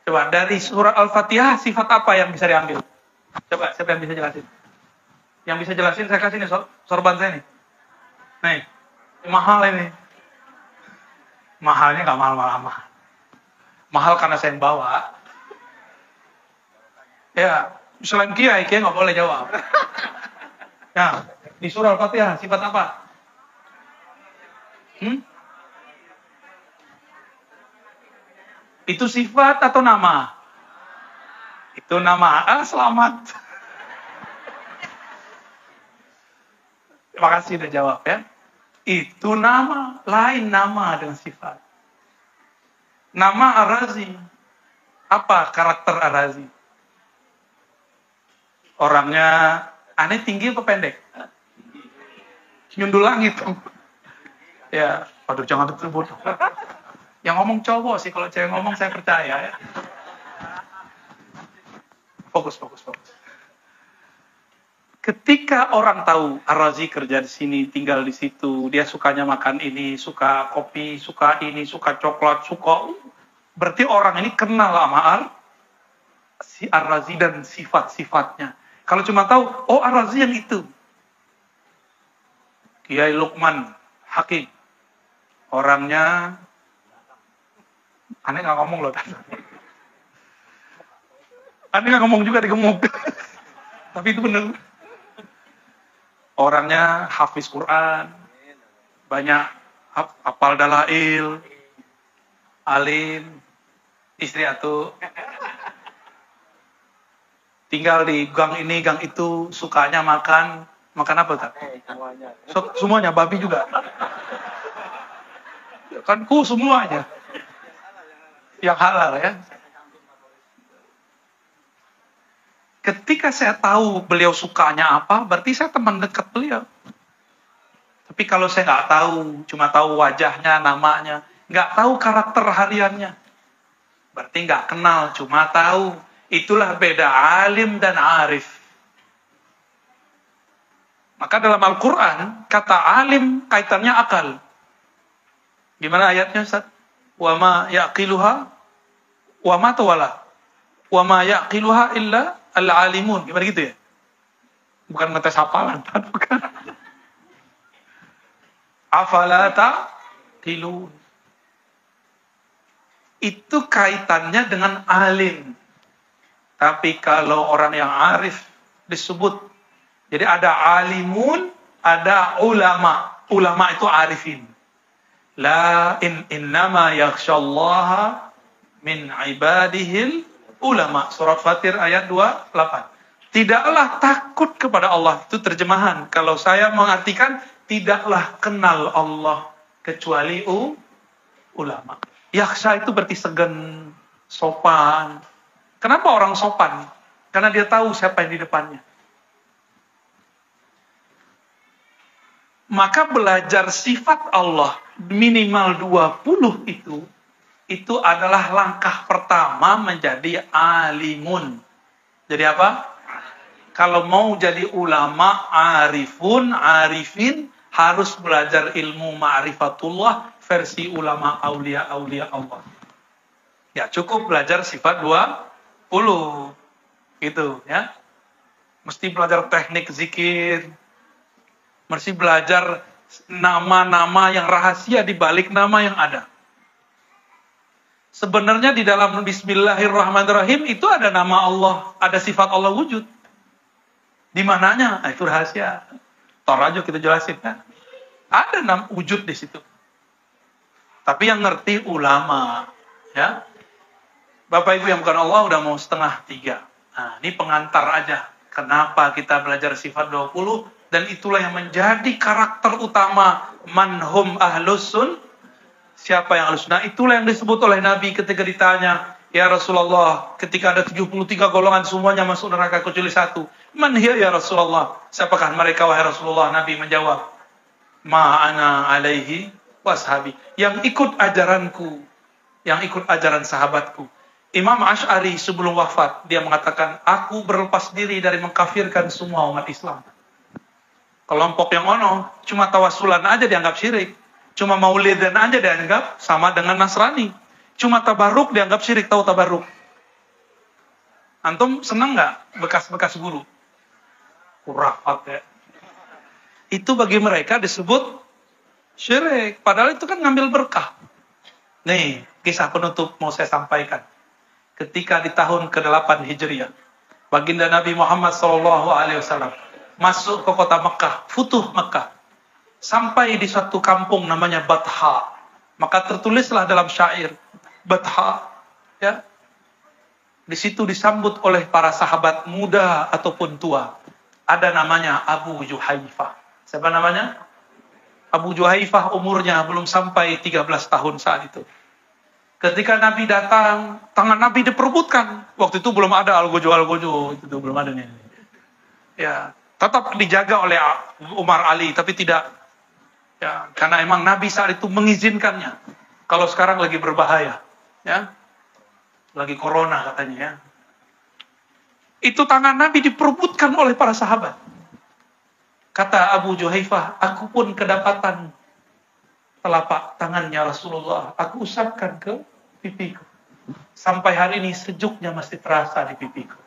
Coba dari surat Al-Fatihah sifat apa yang bisa diambil? Coba siapa yang bisa jelasin? Yang bisa jelasin saya kasih nih sorban saya nih. Nih, mahal ini. Mahalnya nggak mahal. Mahal karena saya yang bawa. Ya, selain kiai nggak boleh jawab. Ya, di surah Al-Fatihah sifat apa? Itu sifat atau nama? Itu nama. Selamat. Terima kasih udah jawab ya. Itu nama, lain nama dengan sifat. Nama Ar-Razi. Apa karakter Ar-Razi? Orangnya aneh tinggi atau pendek? Nyundul langit. Ya, aduh jangan disebut. Yang ngomong cowok sih, kalau cewek ngomong saya percaya ya. Fokus. Ketika orang tahu Ar-Razi kerja di sini, tinggal di situ, dia sukanya makan ini, suka kopi, suka ini, suka coklat, berarti orang ini kenal sama si Ar-Razi dan sifat-sifatnya. Kalau cuma tahu, oh Ar-Razi yang itu. Kiai Lukman Hakim. Orangnya aneh nggak ngomong loh. Aneh nggak ngomong juga digemuk. Tapi itu benar. Orangnya hafiz Quran, banyak hafal dalail, alim, istri atau tinggal di gang ini, gang itu, sukanya makan apa tak? Semuanya, babi juga. Kan semuanya. Yang halal ya. Ketika saya tahu beliau sukanya apa, berarti saya teman dekat beliau. Tapi kalau saya nggak tahu, cuma tahu wajahnya, namanya, nggak tahu karakter hariannya, berarti nggak kenal, cuma tahu. Itulah beda alim dan arif. Maka dalam Al-Quran, kata alim kaitannya akal. Gimana ayatnya, Ustaz? Wa ma yaqiluha wa ma tawala. Wa ma yaqiluha illa al-alimun. Gimana gitu ya? Bukan ngetes hafalan, bukan. Afala taqilun. Itu kaitannya dengan alim. Tapi kalau orang yang arif disebut, jadi ada alimun, ada ulama. Ulama itu arifin. La innama yakhshallaha min ibadihil ulama. Surat Fatir ayat 28. Tidaklah takut kepada Allah. Itu terjemahan. Kalau saya mengartikan, tidaklah kenal Allah kecuali ulama. Yakhsha itu berarti segan, sopan. Kenapa orang sopan? Karena dia tahu siapa yang di depannya. Maka belajar sifat Allah minimal 20 itu adalah langkah pertama menjadi alimun. Jadi apa? Kalau mau jadi ulama, arifin, harus belajar ilmu ma'rifatullah versi ulama aulia Allah. Ya cukup belajar sifat 20. Gitu ya. Mesti belajar teknik zikir. Mesti belajar nama-nama yang rahasia di balik nama yang ada. Sebenarnya di dalam Bismillahirrahmanirrahim itu ada nama Allah, ada sifat Allah wujud. Di mananya? Itu rahasia. Tar aja kita jelasin kan. Ada nama wujud di situ. Tapi yang ngerti ulama, ya. Bapak Ibu yang bukan Allah udah mau 2:30. Nah, ini pengantar aja. Kenapa kita belajar sifat 20? Dan itulah yang menjadi karakter utama manhum ahlus sunnah. Siapa yang ahlus sunnah? Itulah yang disebut oleh Nabi ketika ditanya, ya Rasulullah, ketika ada 73 golongan semuanya masuk neraka kecuali satu. Man hiya ya Rasulullah? Siapakah mereka wahai Rasulullah? Nabi menjawab, ma'ana alaihi washabi. Yang ikut ajaranku, yang ikut ajaran sahabatku. Imam Asy'ari sebelum wafat, dia mengatakan, aku berlepas diri dari mengkafirkan semua umat Islam. Kelompok yang cuma tawasulan aja dianggap syirik. Cuma maulidan aja dianggap sama dengan Nasrani. Cuma tabarruk dianggap syirik. Tahu tabarruk? Antum senang nggak bekas-bekas guru? Kurafat ya. Itu bagi mereka disebut syirik. Padahal itu kan ngambil berkah. Nih, kisah penutup mau saya sampaikan. Ketika di tahun ke-8 Hijriah, baginda Nabi Muhammad SAW masuk ke kota Mekah, futuh Mekah. Sampai di suatu kampung namanya Batha. Maka tertulislah dalam syair Batha, ya. Di situ disambut oleh para sahabat muda ataupun tua. Ada namanya Abu Juhaifah. Siapa namanya? Abu Juhaifah umurnya belum sampai 13 tahun saat itu. Ketika Nabi datang, tangan Nabi diperebutkan. Waktu itu belum ada algojo, itu belum ada nih. Ya, tetap dijaga oleh Umar Ali, tapi tidak Ya, karena emang Nabi saat itu mengizinkannya. Kalau sekarang lagi berbahaya, ya, lagi corona katanya, ya. Itu tangan Nabi diperebutkan oleh para sahabat. Kata Abu Juhaifah, aku pun kedapatan telapak tangannya Rasulullah. Aku usapkan ke pipiku. Sampai hari ini sejuknya masih terasa di pipiku.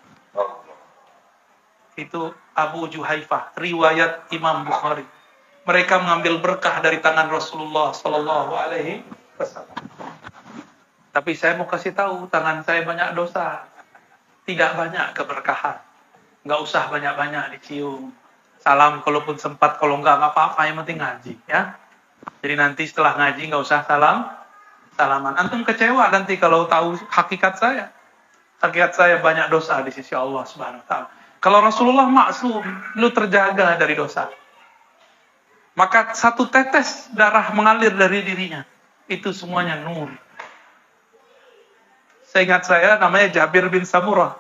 Itu Abu Juhaifah, riwayat Imam Bukhari. Mereka mengambil berkah dari tangan Rasulullah Sallallahu Alaihi Wasallam. Tapi saya mau kasih tahu, tangan saya banyak dosa, tidak banyak keberkahan. Nggak usah banyak-banyak dicium. Salam kalaupun sempat, kalau nggak apa-apa, yang penting ngaji, ya. Jadi nanti setelah ngaji nggak usah salaman. Antum kecewa nanti kalau tahu hakikat saya. Hakikat saya banyak dosa di sisi Allah Subhanahu Wa Taala. Kalau Rasulullah maksum, lu terjaga dari dosa. Maka satu tetes darah mengalir dari dirinya. Itu semuanya nur. Seingat saya namanya Jabir bin Samurah.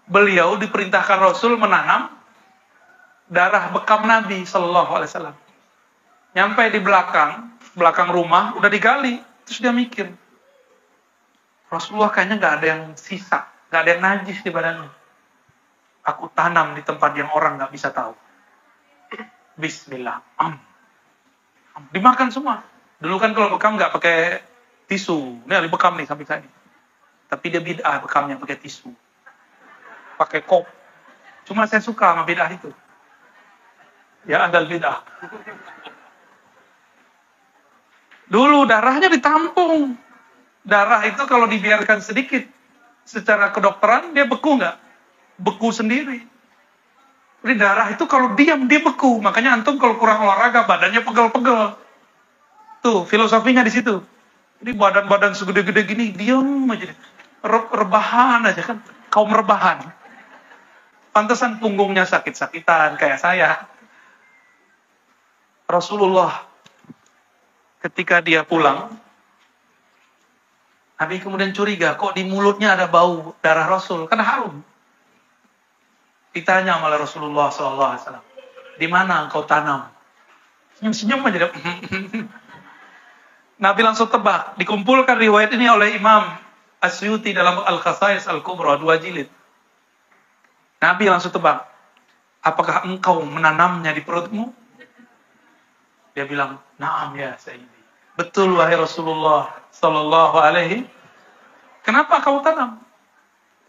Beliau diperintahkan Rasul menanam darah bekam Nabi Sallallahu Alaihi Wasallam. Nyampe di belakang rumah, udah digali. Terus dia mikir, Rasulullah kayaknya nggak ada yang sisa, nggak ada yang najis di badannya. Aku tanam di tempat yang orang nggak bisa tahu. Bismillah. Dimakan semua. Dulu kan kalau bekam nggak pakai tisu. Ini ada bekam nih sampai saya. Tapi dia bid'ah bekamnya pakai tisu. Pakai kop. Cuma saya suka sama bid'ah itu. Ya, andal bid'ah. Dulu darahnya ditampung. Darah itu kalau dibiarkan sedikit, secara kedokteran dia beku nggak? Beku sendiri. Jadi darah itu kalau diam dia beku. Makanya antum kalau kurang olahraga badannya pegel-pegel. Tuh filosofinya di situ. Jadi badan-badan segede-gede gini diam aja. Rebahan aja kan. Kaum rebahan. Pantesan punggungnya sakit-sakitan kayak saya. Rasulullah ketika dia pulang, Nabi kemudian curiga, kok di mulutnya ada bau darah Rasul? Kan harum. Ditanya oleh Rasulullah SAW, di mana engkau tanam? Senyum-senyum aja. Nabi langsung tebak. Dikumpulkan riwayat ini oleh Imam Asyuti dalam Al-Khasais Al-Kubra 2 jilid. Nabi langsung tebak. Apakah engkau menanamnya di perutmu? Dia bilang, "Na'am ya Sayyidi." Betul wahai Rasulullah Sallallahu Alaihi. Kenapa kau tanam?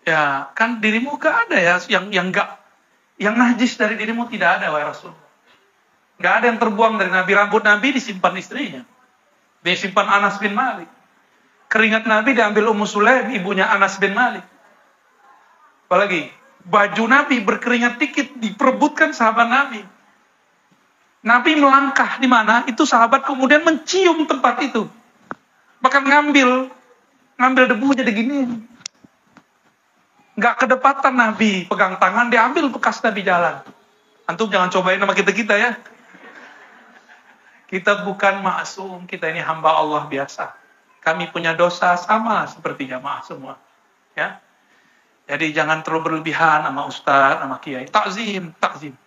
Ya, kan dirimu gak ada ya yang najis dari dirimu tidak ada wahai Rasulullah. Gak ada yang terbuang dari Nabi. Rambut Nabi disimpan istrinya. Disimpan Anas bin Malik. Keringat Nabi diambil Ummu Sulaim, ibunya Anas bin Malik. Apalagi baju Nabi berkeringat dikit diperebutkan sahabat Nabi. Nabi melangkah di mana, itu sahabat kemudian mencium tempat itu. Bahkan ngambil debu jadi gini. Nggak kedepatan Nabi pegang tangan, diambil bekas Nabi jalan. Antum jangan cobain sama kita ya. Kita bukan maksum, kita ini hamba Allah biasa. Kami punya dosa sama seperti jamaah semua. Ya. Jadi jangan terlalu berlebihan sama ustaz, sama kiai. Takzim,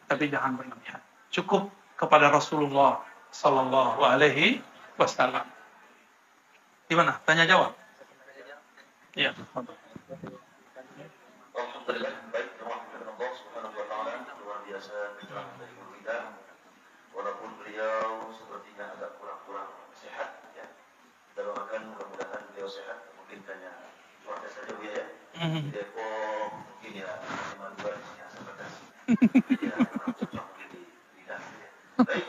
tapi jangan berlebihan. Cukup kepada Rasulullah Sallallahu Alaihi Wasallam. Gimana? Tanya jawab? Iya. Alhamdulillah, baik, terima kasih Allah Subhanahu wa Ta'ala, luar biasa pencerahan dari guru kita. Walaupun beliau sepertinya agak kurang sehat, ya. Kita doakan mudah-mudahan beliau sehat, mungkin hanya cuaca saja ya. Di Depok mungkin ya cuma 2 di sini asal batas. Ya, cocok mungkin di lidah. Baik.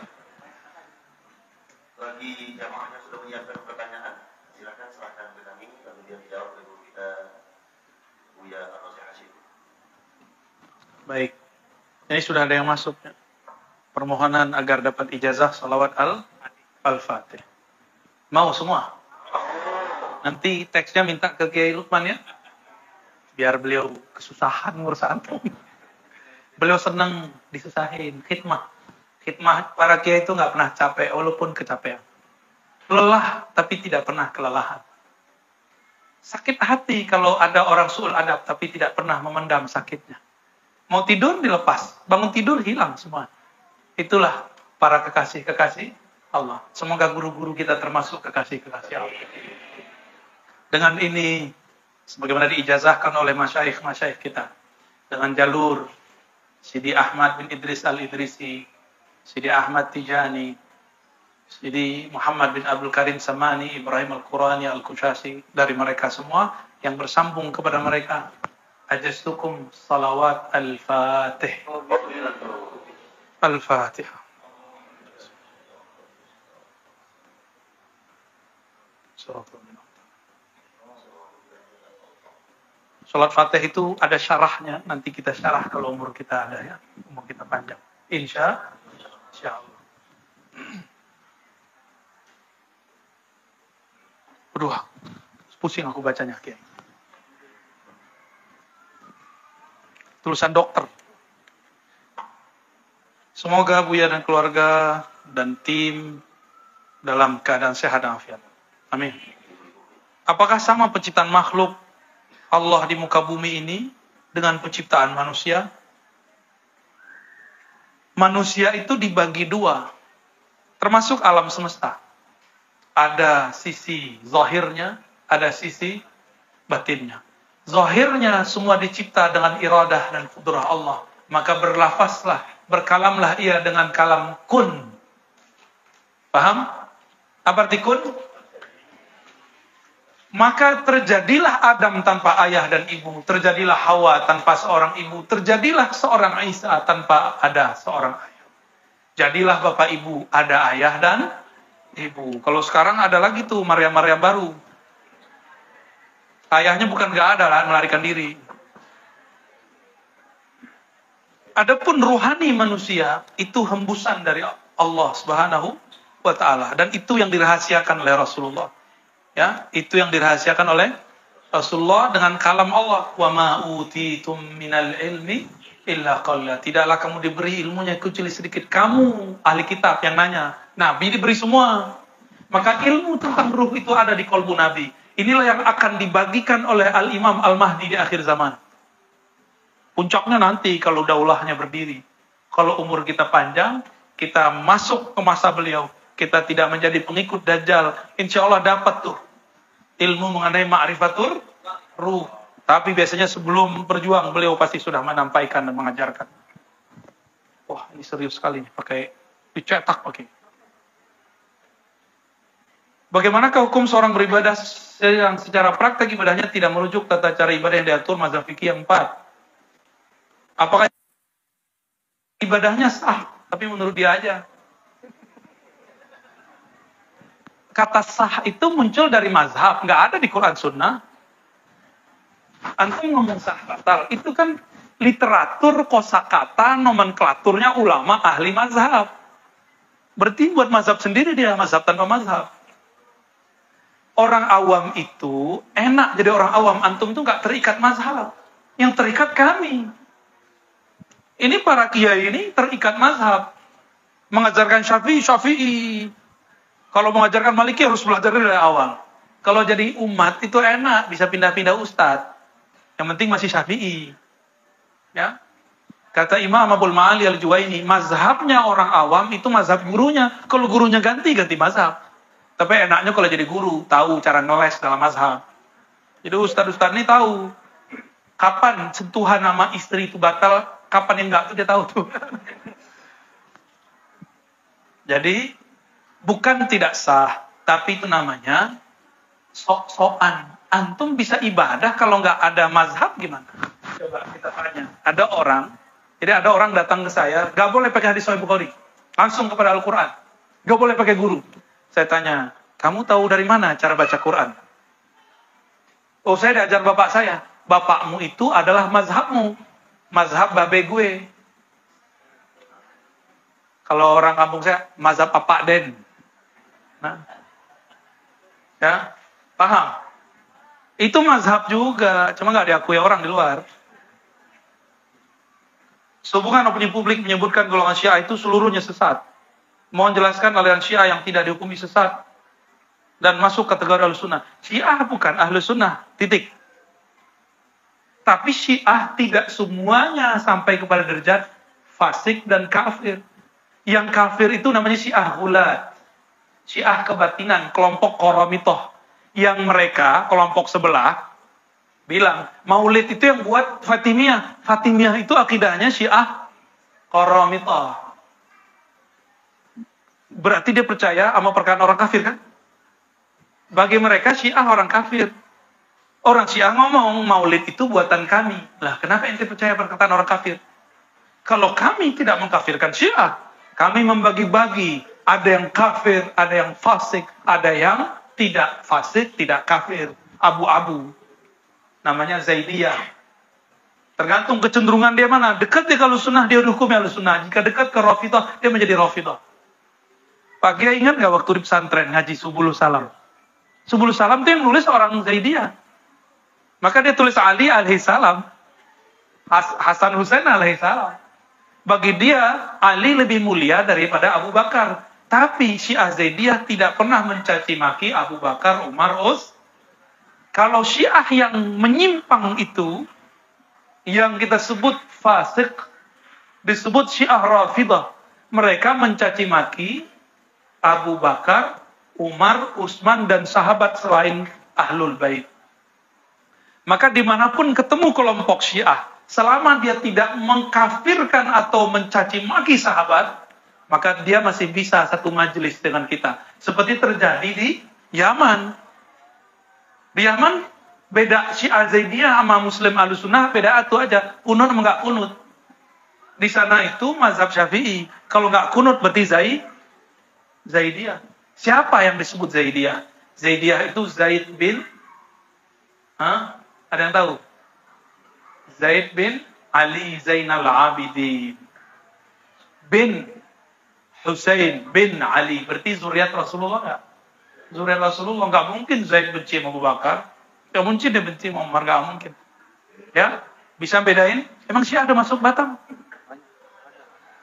Bagi jamaahnya sudah menyiapkan pertanyaan, silakan serahkan ke kami, lalu dia dijawab oleh guru kita Buya Ar-Razi Hashim. Baik. Ini sudah ada yang masuk. Permohonan agar dapat ijazah salawat al-Fatih. Mau semua? Nanti teksnya minta ke Kiai Lukman ya. Biar beliau kesusahan ngurus antum. Beliau senang disusahin. Khidmah para kiai itu nggak pernah capek, walaupun kecapean. Lelah, tapi tidak pernah kelelahan. Sakit hati kalau ada orang su'ul adab, tapi tidak pernah memendam sakitnya. Mau tidur dilepas, bangun tidur hilang semua. Itulah para kekasih-kekasih Allah. Semoga guru-guru kita termasuk kekasih-kekasih Allah. Dengan ini, sebagaimana diijazahkan oleh masyayikh-masyayikh kita, dengan jalur Sidi Ahmad bin Idris Al-Idrisi, Sidi Ahmad Tijani, Sidi Muhammad bin Abdul Karim Samani, Ibrahim Al-Qurani Al-Kushasi, dari mereka semua yang bersambung kepada mereka, ajastukum salawat al-fatih. Al-Fatihah. Salat Fatih itu ada syarahnya, nanti kita syarah kalau umur kita ada ya, umur kita panjang. Insya Allah. Aduh, pusing aku bacanya. Tulisan dokter. Semoga Buya dan keluarga dan tim dalam keadaan sehat dan afiat. Amin. Apakah sama penciptaan makhluk Allah di muka bumi ini dengan penciptaan manusia? Manusia itu dibagi dua, termasuk alam semesta. Ada sisi zahirnya, ada sisi batinnya. Zahirnya semua dicipta dengan iradah dan kudrah Allah. Maka berlafazlah, berkalamlah ia dengan kalam kun. Paham? Apa arti kun? Maka terjadilah Adam tanpa ayah dan ibu, terjadilah Hawa tanpa seorang ibu, terjadilah seorang Isa tanpa ada seorang ayah. Jadilah bapak ibu, ada ayah dan ibu. Kalau sekarang ada lagi tuh Maryam-Maryam baru. Ayahnya bukan gak ada lah, melarikan diri. Adapun ruhani manusia itu hembusan dari Allah Subhanahu wa taala, dan itu yang dirahasiakan oleh Rasulullah. Ya, itu yang dirahasiakan oleh Rasulullah dengan kalam Allah. Wa ma utitum minal ilmi illa qalla. Tidaklah kamu diberi ilmunya kecuali sedikit. Kamu ahli kitab yang nanya. Nabi diberi semua. Maka ilmu tentang ruh itu ada di qalbu Nabi. Inilah yang akan dibagikan oleh Al-Imam Al-Mahdi di akhir zaman. Puncaknya nanti kalau daulahnya berdiri. Kalau umur kita panjang, kita masuk ke masa beliau. Kita tidak menjadi pengikut Dajjal. Insya Allah dapat tuh ilmu mengenai ma'rifatul ruh. Tapi biasanya sebelum berjuang, beliau pasti sudah menyampaikan dan mengajarkan. Wah, ini serius sekali nih, pakai dicetak pakai. Bagaimanakah hukum seorang beribadah yang secara praktek ibadahnya tidak merujuk tata cara ibadah yang diatur mazhab fikih yang 4? Apakah ibadahnya sah, tapi menurut dia aja? Kata sah itu muncul dari mazhab, nggak ada di Quran Sunnah. Antum ngomong sah batal, itu kan literatur, kosakata, nomenklaturnya ulama ahli mazhab. Berarti buat mazhab sendiri dia, mazhab tanpa mazhab. Orang awam itu enak jadi orang awam, antum itu nggak terikat mazhab. Yang terikat kami. Ini para kiai ini terikat mazhab. Mengajarkan Syafi'i. Kalau mengajarkan Maliki harus belajar dari awal. Kalau jadi umat itu enak, bisa pindah-pindah ustadz. Yang penting masih Syafi'i. Ya. Kata Imam Abul Ma'ali Al-Juwaini, mazhabnya orang awam itu mazhab gurunya. Kalau gurunya ganti mazhab. Tapi enaknya kalau jadi guru, tahu cara ngeles dalam mazhab. Jadi ustadz-ustadz ini tahu kapan sentuhan nama istri itu batal, kapan yang enggak itu dia tahu tuh. Jadi bukan tidak sah, tapi itu namanya sok-sokan. Antum bisa ibadah kalau nggak ada mazhab gimana? Coba kita tanya. Ada orang datang ke saya, nggak boleh pakai hadis Sahih Bukhari, langsung kepada Al-Quran, nggak boleh pakai guru. Saya tanya, kamu tahu dari mana cara baca Quran? Oh, saya diajar bapak saya. Bapakmu itu adalah mazhabmu, mazhab babe gue. Kalau orang kampung saya, mazhab Pak Den. Nah, ya, paham? Itu mazhab juga, cuma nggak diakui orang di luar. Sehubungan opini publik menyebutkan golongan Syiah itu seluruhnya sesat. Mohon jelaskan aliran Syiah yang tidak dihukumi sesat dan masuk kategori Ahlussunnah. Syiah bukan Ahlussunnah, titik. Tapi Syiah tidak semuanya sampai kepada derajat fasik dan kafir. Yang kafir itu namanya Syiah Ghulat. Syiah kebatinan, kelompok Qoromitoh, yang mereka, kelompok sebelah, bilang, maulid itu yang buat Fatimiyah. Fatimiyah itu akidahnya Syiah Qoromitoh. Berarti dia percaya sama perkataan orang kafir kan? Bagi mereka Syiah orang kafir. Orang Syiah ngomong, maulid itu buatan kami. Lah, kenapa ente percaya perkataan orang kafir? Kalau kami tidak mengkafirkan Syiah, kami membagi-bagi. Ada yang kafir, ada yang fasik, ada yang tidak fasik, tidak kafir. Abu-abu. Namanya Zaidiyah. Tergantung kecenderungan dia mana. Dekat dia kalau sunnah, dia hukumnya sunnah. Jika dekat ke Rafidah, dia menjadi Rafidah. Pak Kiai ingat nggak waktu di pesantren ngaji Subulus Salam? Subulus Salam itu yang nulis orang Zaidiyah. Maka dia tulis Ali alaihissalam, Hasan Husain alaihissalam. Bagi dia, Ali lebih mulia daripada Abu Bakar. Tapi Syiah Zaidiyah tidak pernah mencaci maki Abu Bakar, Umar, Kalau Syiah yang menyimpang itu, yang kita sebut fasik, disebut Syiah Rafidah. Mereka mencaci maki Abu Bakar, Umar, Utsman, dan sahabat selain Ahlul Bait. Maka dimanapun ketemu kelompok Syiah, selama dia tidak mengkafirkan atau mencaci maki sahabat, maka dia masih bisa satu majelis dengan kita. Seperti terjadi di Yaman. Di Yaman, beda Syiah Zaidiyah sama Muslim Ahlussunnah, beda itu aja. Kunut sama nggak kunut. Di sana itu mazhab Syafi'i. Kalau nggak kunut berarti Zaidiyah. Siapa yang disebut Zaidiyah? Zaidiyah itu Zaid bin... Ada yang tahu? Zaid bin Ali Zainal Abidin bin Husain bin Ali. Berarti zuriat Rasulullah nggak? Zuriat Rasulullah. Nggak mungkin Zaid benci Abu Bakar. Nggak mungkin dia benci Umar. Nggak mungkin. Ya, bisa bedain? Emang Syiah ada masuk Batam?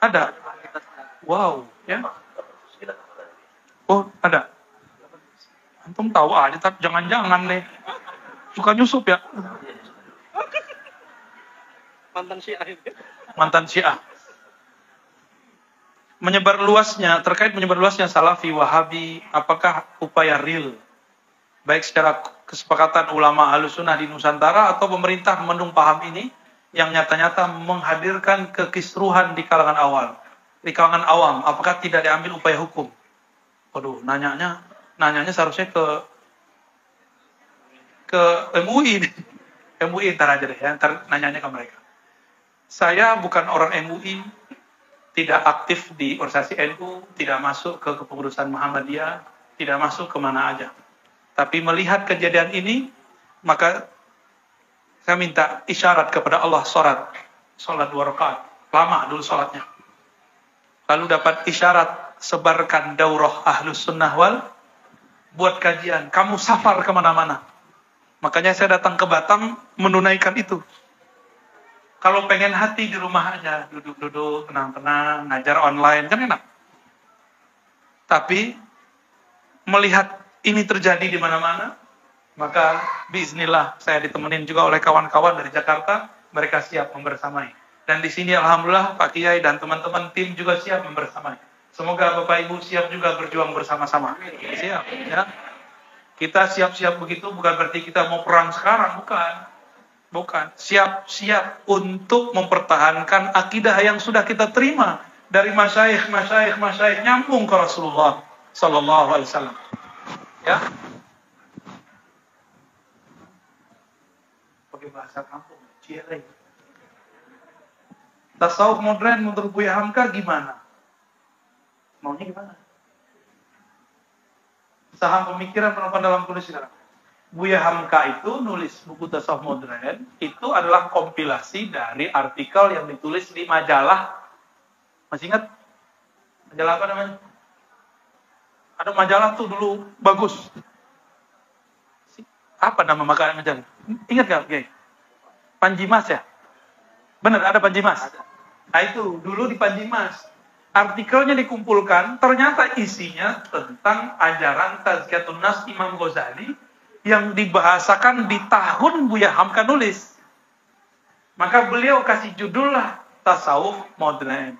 Ada. Wow. Ya. Oh, ada. Antum tahu aja, tapi jangan-jangan deh. Suka nyusup ya? Mantan Syiah itu. Mantan Syiah. Terkait menyebar luasnya Salafi, Wahabi, apakah upaya real? Baik secara kesepakatan ulama Ahlussunnah di Nusantara atau pemerintah mendung paham ini yang nyata-nyata menghadirkan kekisruhan di kalangan awam. Apakah tidak diambil upaya hukum? Waduh, nanyanya seharusnya ke MUI. MUI ntar aja deh ya, ntar nanyanya ke mereka. Saya bukan orang MUI, tidak aktif di organisasi NU, tidak masuk ke kepengurusan Muhammadiyah, tidak masuk kemana aja. Tapi melihat kejadian ini, maka saya minta isyarat kepada Allah, sholat 2 rakaat. Lama dulu sholatnya. Lalu dapat isyarat, sebarkan daurah Ahlus Sunnah wal, buat kajian. Kamu safar kemana-mana. Makanya saya datang ke Batam menunaikan itu. Kalau pengen hati di rumah aja, duduk-duduk, tenang-tenang, ngajar online, kan enak. Tapi melihat ini terjadi di mana-mana, maka biiznillah saya ditemenin juga oleh kawan-kawan dari Jakarta, mereka siap membersamai. Dan di sini alhamdulillah Pak Kiai dan teman-teman tim juga siap membersamai. Semoga Bapak Ibu siap juga berjuang bersama-sama. Siap, ya. Kita siap-siap begitu bukan berarti kita mau perang sekarang, bukan. Siap-siap untuk mempertahankan akidah yang sudah kita terima dari masyayikh nyambung ke Rasulullah sallallahu alaihi wasallam. Ya. Pakai bahasa kampung, Cieleng. Tasawuf modern menurut Buya Hamka gimana? Maunya gimana? Saham pemikiran penonton dalam tulis sekarang. Buya Hamka itu nulis buku Tasawuf Modern, itu adalah kompilasi dari artikel yang ditulis di majalah. Masih ingat? Majalah apa namanya? Ada majalah tuh dulu bagus. Apa nama majalah? Ingat gak? Okay. Panjimas ya? Benar, ada Panjimas. Nah itu, dulu di Panjimas. Artikelnya dikumpulkan, ternyata isinya tentang ajaran Tazkiyatun Nas Imam Ghazali yang dibahasakan di tahun Buya Hamka nulis. Maka beliau kasih judul lah Tasawuf Modern.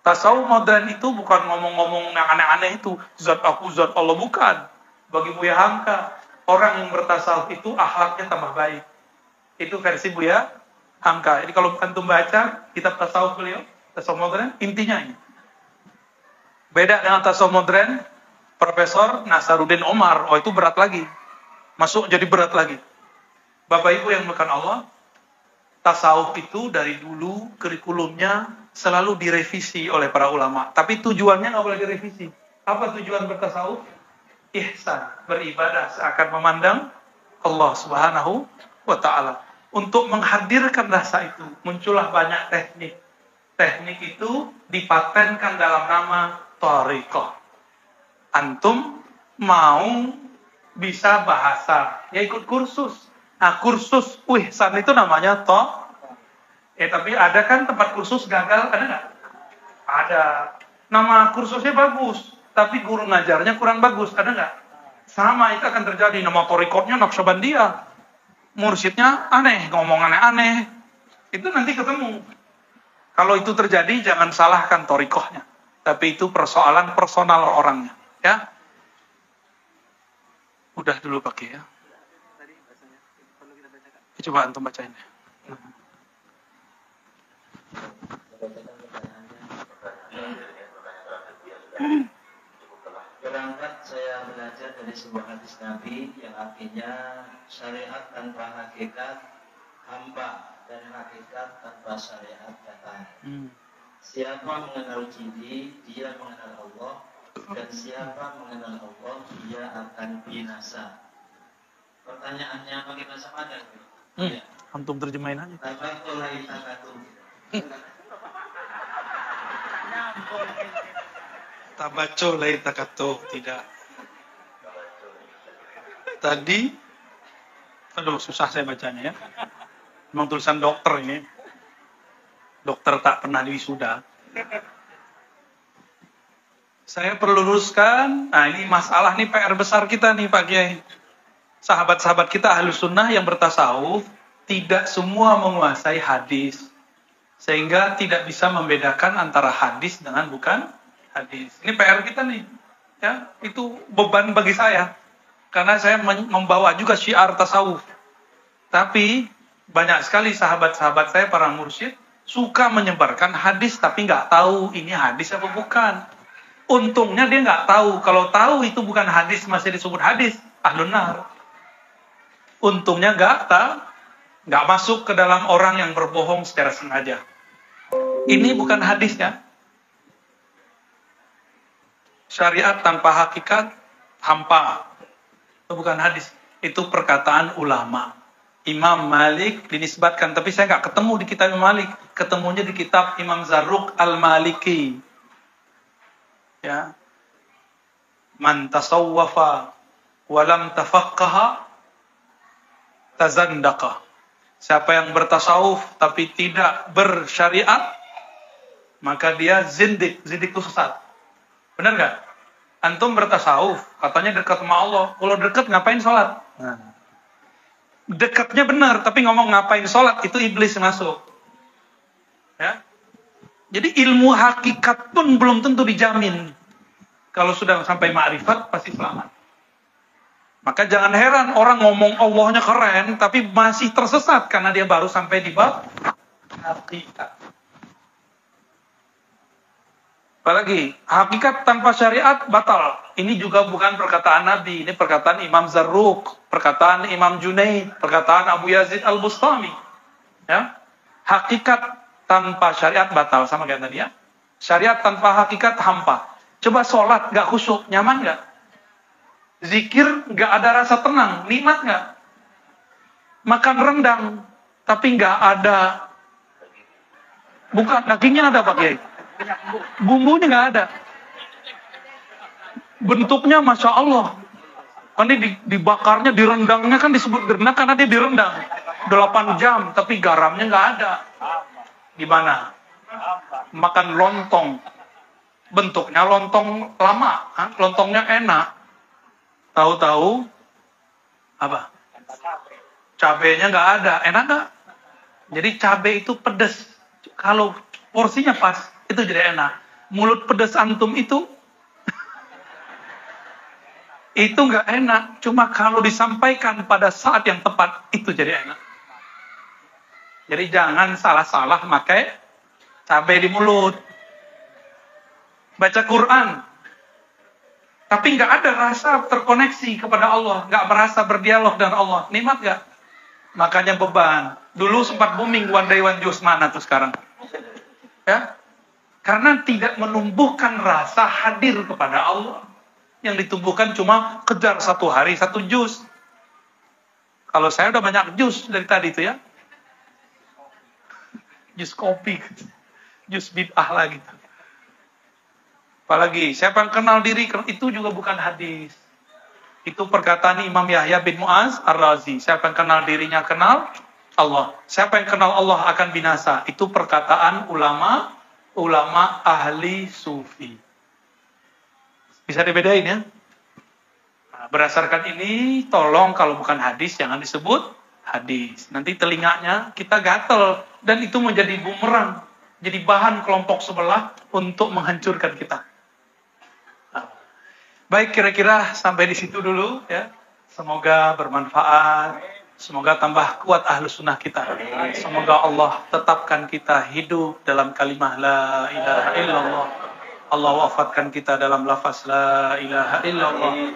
Tasawuf modern itu bukan ngomong-ngomong yang aneh-aneh itu. Zat aku, zat Allah, bukan. Bagi Buya Hamka, orang yang bertasawuf itu akhlaknya tambah baik. Itu versi Buya Hamka. Jadi kalau antum baca kitab tasawuf beliau, tasawuf modern, intinya ini. Beda dengan tasawuf modern, Profesor Nasaruddin Omar, itu berat lagi. Masuk jadi berat lagi. Bapak Ibu yang dimuliakan Allah, tasawuf itu dari dulu kurikulumnya selalu direvisi oleh para ulama. Tapi tujuannya nggak boleh direvisi. Apa tujuan bertasawuf? Ihsan, beribadah seakan memandang Allah Subhanahu wa Ta'ala. Untuk menghadirkan rasa itu, muncullah banyak teknik. Teknik itu dipatenkan dalam nama thariqah. Antum mau bisa bahasa, ya ikut kursus. Nah, kursus ihsan itu namanya tapi ada kan tempat kursus gagal, ada nggak? Ada. Nama kursusnya bagus, tapi guru ngajarnya kurang bagus, ada nggak? Sama, itu akan terjadi. Nama thariqahnya Naqsyabandiyah. Mursyidnya aneh, ngomong aneh-aneh. Itu nanti ketemu. Kalau itu terjadi, jangan salahkan thariqahnya. Tapi itu persoalan personal orangnya. Ya. Udah dulu pakai ya. Coba antum bacain ya. Berangkat saya belajar dari sebuah hadis Nabi yang artinya syariat tanpa hakikat hamba dan hakikat tanpa syariat datang. Siapa mengenal jidi, dia mengenal Allah, dan siapa mengenal Allah, dia akan binasa. Pertanyaannya bagaimana sama ya. Antum terjemahin aja. Tabaco lain takato, tidak. Tadi, aduh susah saya bacanya ya. Memang tulisan dokter ini. Dokter tak pernah wisuda. Saya perlu luruskan, nah ini masalah nih PR besar kita nih Pak Kiai. Sahabat-sahabat kita Ahlus Sunnah yang bertasawuf, tidak semua menguasai hadis. Sehingga tidak bisa membedakan antara hadis dengan bukan hadis. Ini PR kita nih. Ya, itu beban bagi saya. Karena saya membawa juga syiar tasawuf. Tapi banyak sekali sahabat-sahabat saya para mursyid suka menyebarkan hadis tapi nggak tahu ini hadis apa bukan. Untungnya dia nggak tahu. Kalau tahu itu bukan hadis masih disebut hadis, ahlun nar. Untungnya nggak masuk ke dalam orang yang berbohong secara sengaja. Ini bukan hadisnya. Syariat tanpa hakikat hampa. Itu bukan hadis. Itu perkataan ulama. Imam Malik dinisbatkan, tapi saya nggak ketemu di kitab Imam Malik. Ketemunya di kitab Imam Zarruq Al-Maliki. Ya. Man tasawwafa walam tafaqqaha tazandaqa. Siapa yang bertasawuf tapi tidak bersyariat, maka dia zindik. Zindik itu sesat. Benar nggak? Antum bertasawuf, katanya dekat sama Allah. Kalau dekat ngapain sholat? Dekatnya benar, tapi ngomong ngapain sholat, itu iblis masuk. Ya. Jadi ilmu hakikat pun belum tentu dijamin. Kalau sudah sampai ma'rifat, pasti selamat. Maka jangan heran orang ngomong Allahnya keren, tapi masih tersesat karena dia baru sampai di bab hakikat. Apalagi, hakikat tanpa syariat batal. Ini juga bukan perkataan Nabi, ini perkataan Imam Zarruq, perkataan Imam Junaid, perkataan Abu Yazid Al-Bustami. Ya. Hakikat tanpa syariat batal, sama kayak tadi ya. Syariat tanpa hakikat hampa. Coba sholat, gak khusyuk, nyaman gak? Zikir, gak ada rasa tenang, nikmat gak? Makan rendang, tapi gak ada, bukan, dagingnya ada Pak Kiai. Bumbunya nggak ada. Bentuknya Masya Allah. Ini dibakarnya, direndangnya kan disebut rendang karena dia direndang 8 jam, tapi garamnya nggak ada. Gimana? Makan lontong. Bentuknya lontong lama, lontongnya enak. Tahu-tahu apa? Cabenya nggak ada, enak nggak? Jadi cabai itu pedas. Kalau porsinya pas, itu jadi enak. mulut pedas antum itu nggak enak. Cuma kalau disampaikan pada saat yang tepat, itu jadi enak. Jadi jangan salah-salah pakai cabai di mulut. Baca Quran, tapi nggak ada rasa terkoneksi kepada Allah, nggak merasa berdialog dengan Allah. Nikmat nggak? Makanya beban. Dulu sempat booming One Day One Juice, mana tuh sekarang? Ya, karena tidak menumbuhkan rasa hadir kepada Allah. Yang ditumbuhkan cuma kejar satu hari satu jus. Kalau saya udah banyak jus dari tadi itu ya. Jus kopi, jus bid'ah lagi. Apalagi siapa yang kenal diri itu juga bukan hadis. Itu perkataan Imam Yahya bin Mu'az Ar-Razi. Siapa yang kenal dirinya kenal Allah. Siapa yang kenal Allah akan binasa. Itu perkataan ulama ahli sufi. Bisa dibedain ya. Nah, berdasarkan ini, tolong kalau bukan hadis jangan disebut hadis. Nanti telinganya kita gatel dan itu menjadi bumerang, jadi bahan kelompok sebelah untuk menghancurkan kita. Nah, baik, kira-kira sampai di situ dulu ya. Semoga bermanfaat. Semoga tambah kuat ahlus sunnah kita. Semoga Allah tetapkan kita hidup dalam kalimah la ilaha illallah. Allah wafatkan kita dalam lafaz la ilaha illallah.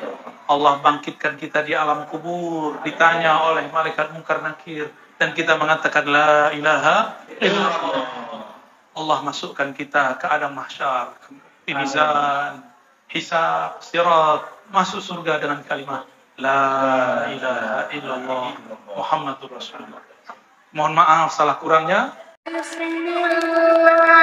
Allah bangkitkan kita di alam kubur, ditanya oleh malaikat munkar nakir, dan kita mengatakan la ilaha illallah. Allah masukkan kita ke alam mahsyar, di mizan, hisab, sirat, masuk surga dengan kalimat la ilaha illallah Muhammadur Rasulullah. Mohon maaf salah kurangnya. Bismillahirrahmanirrahim.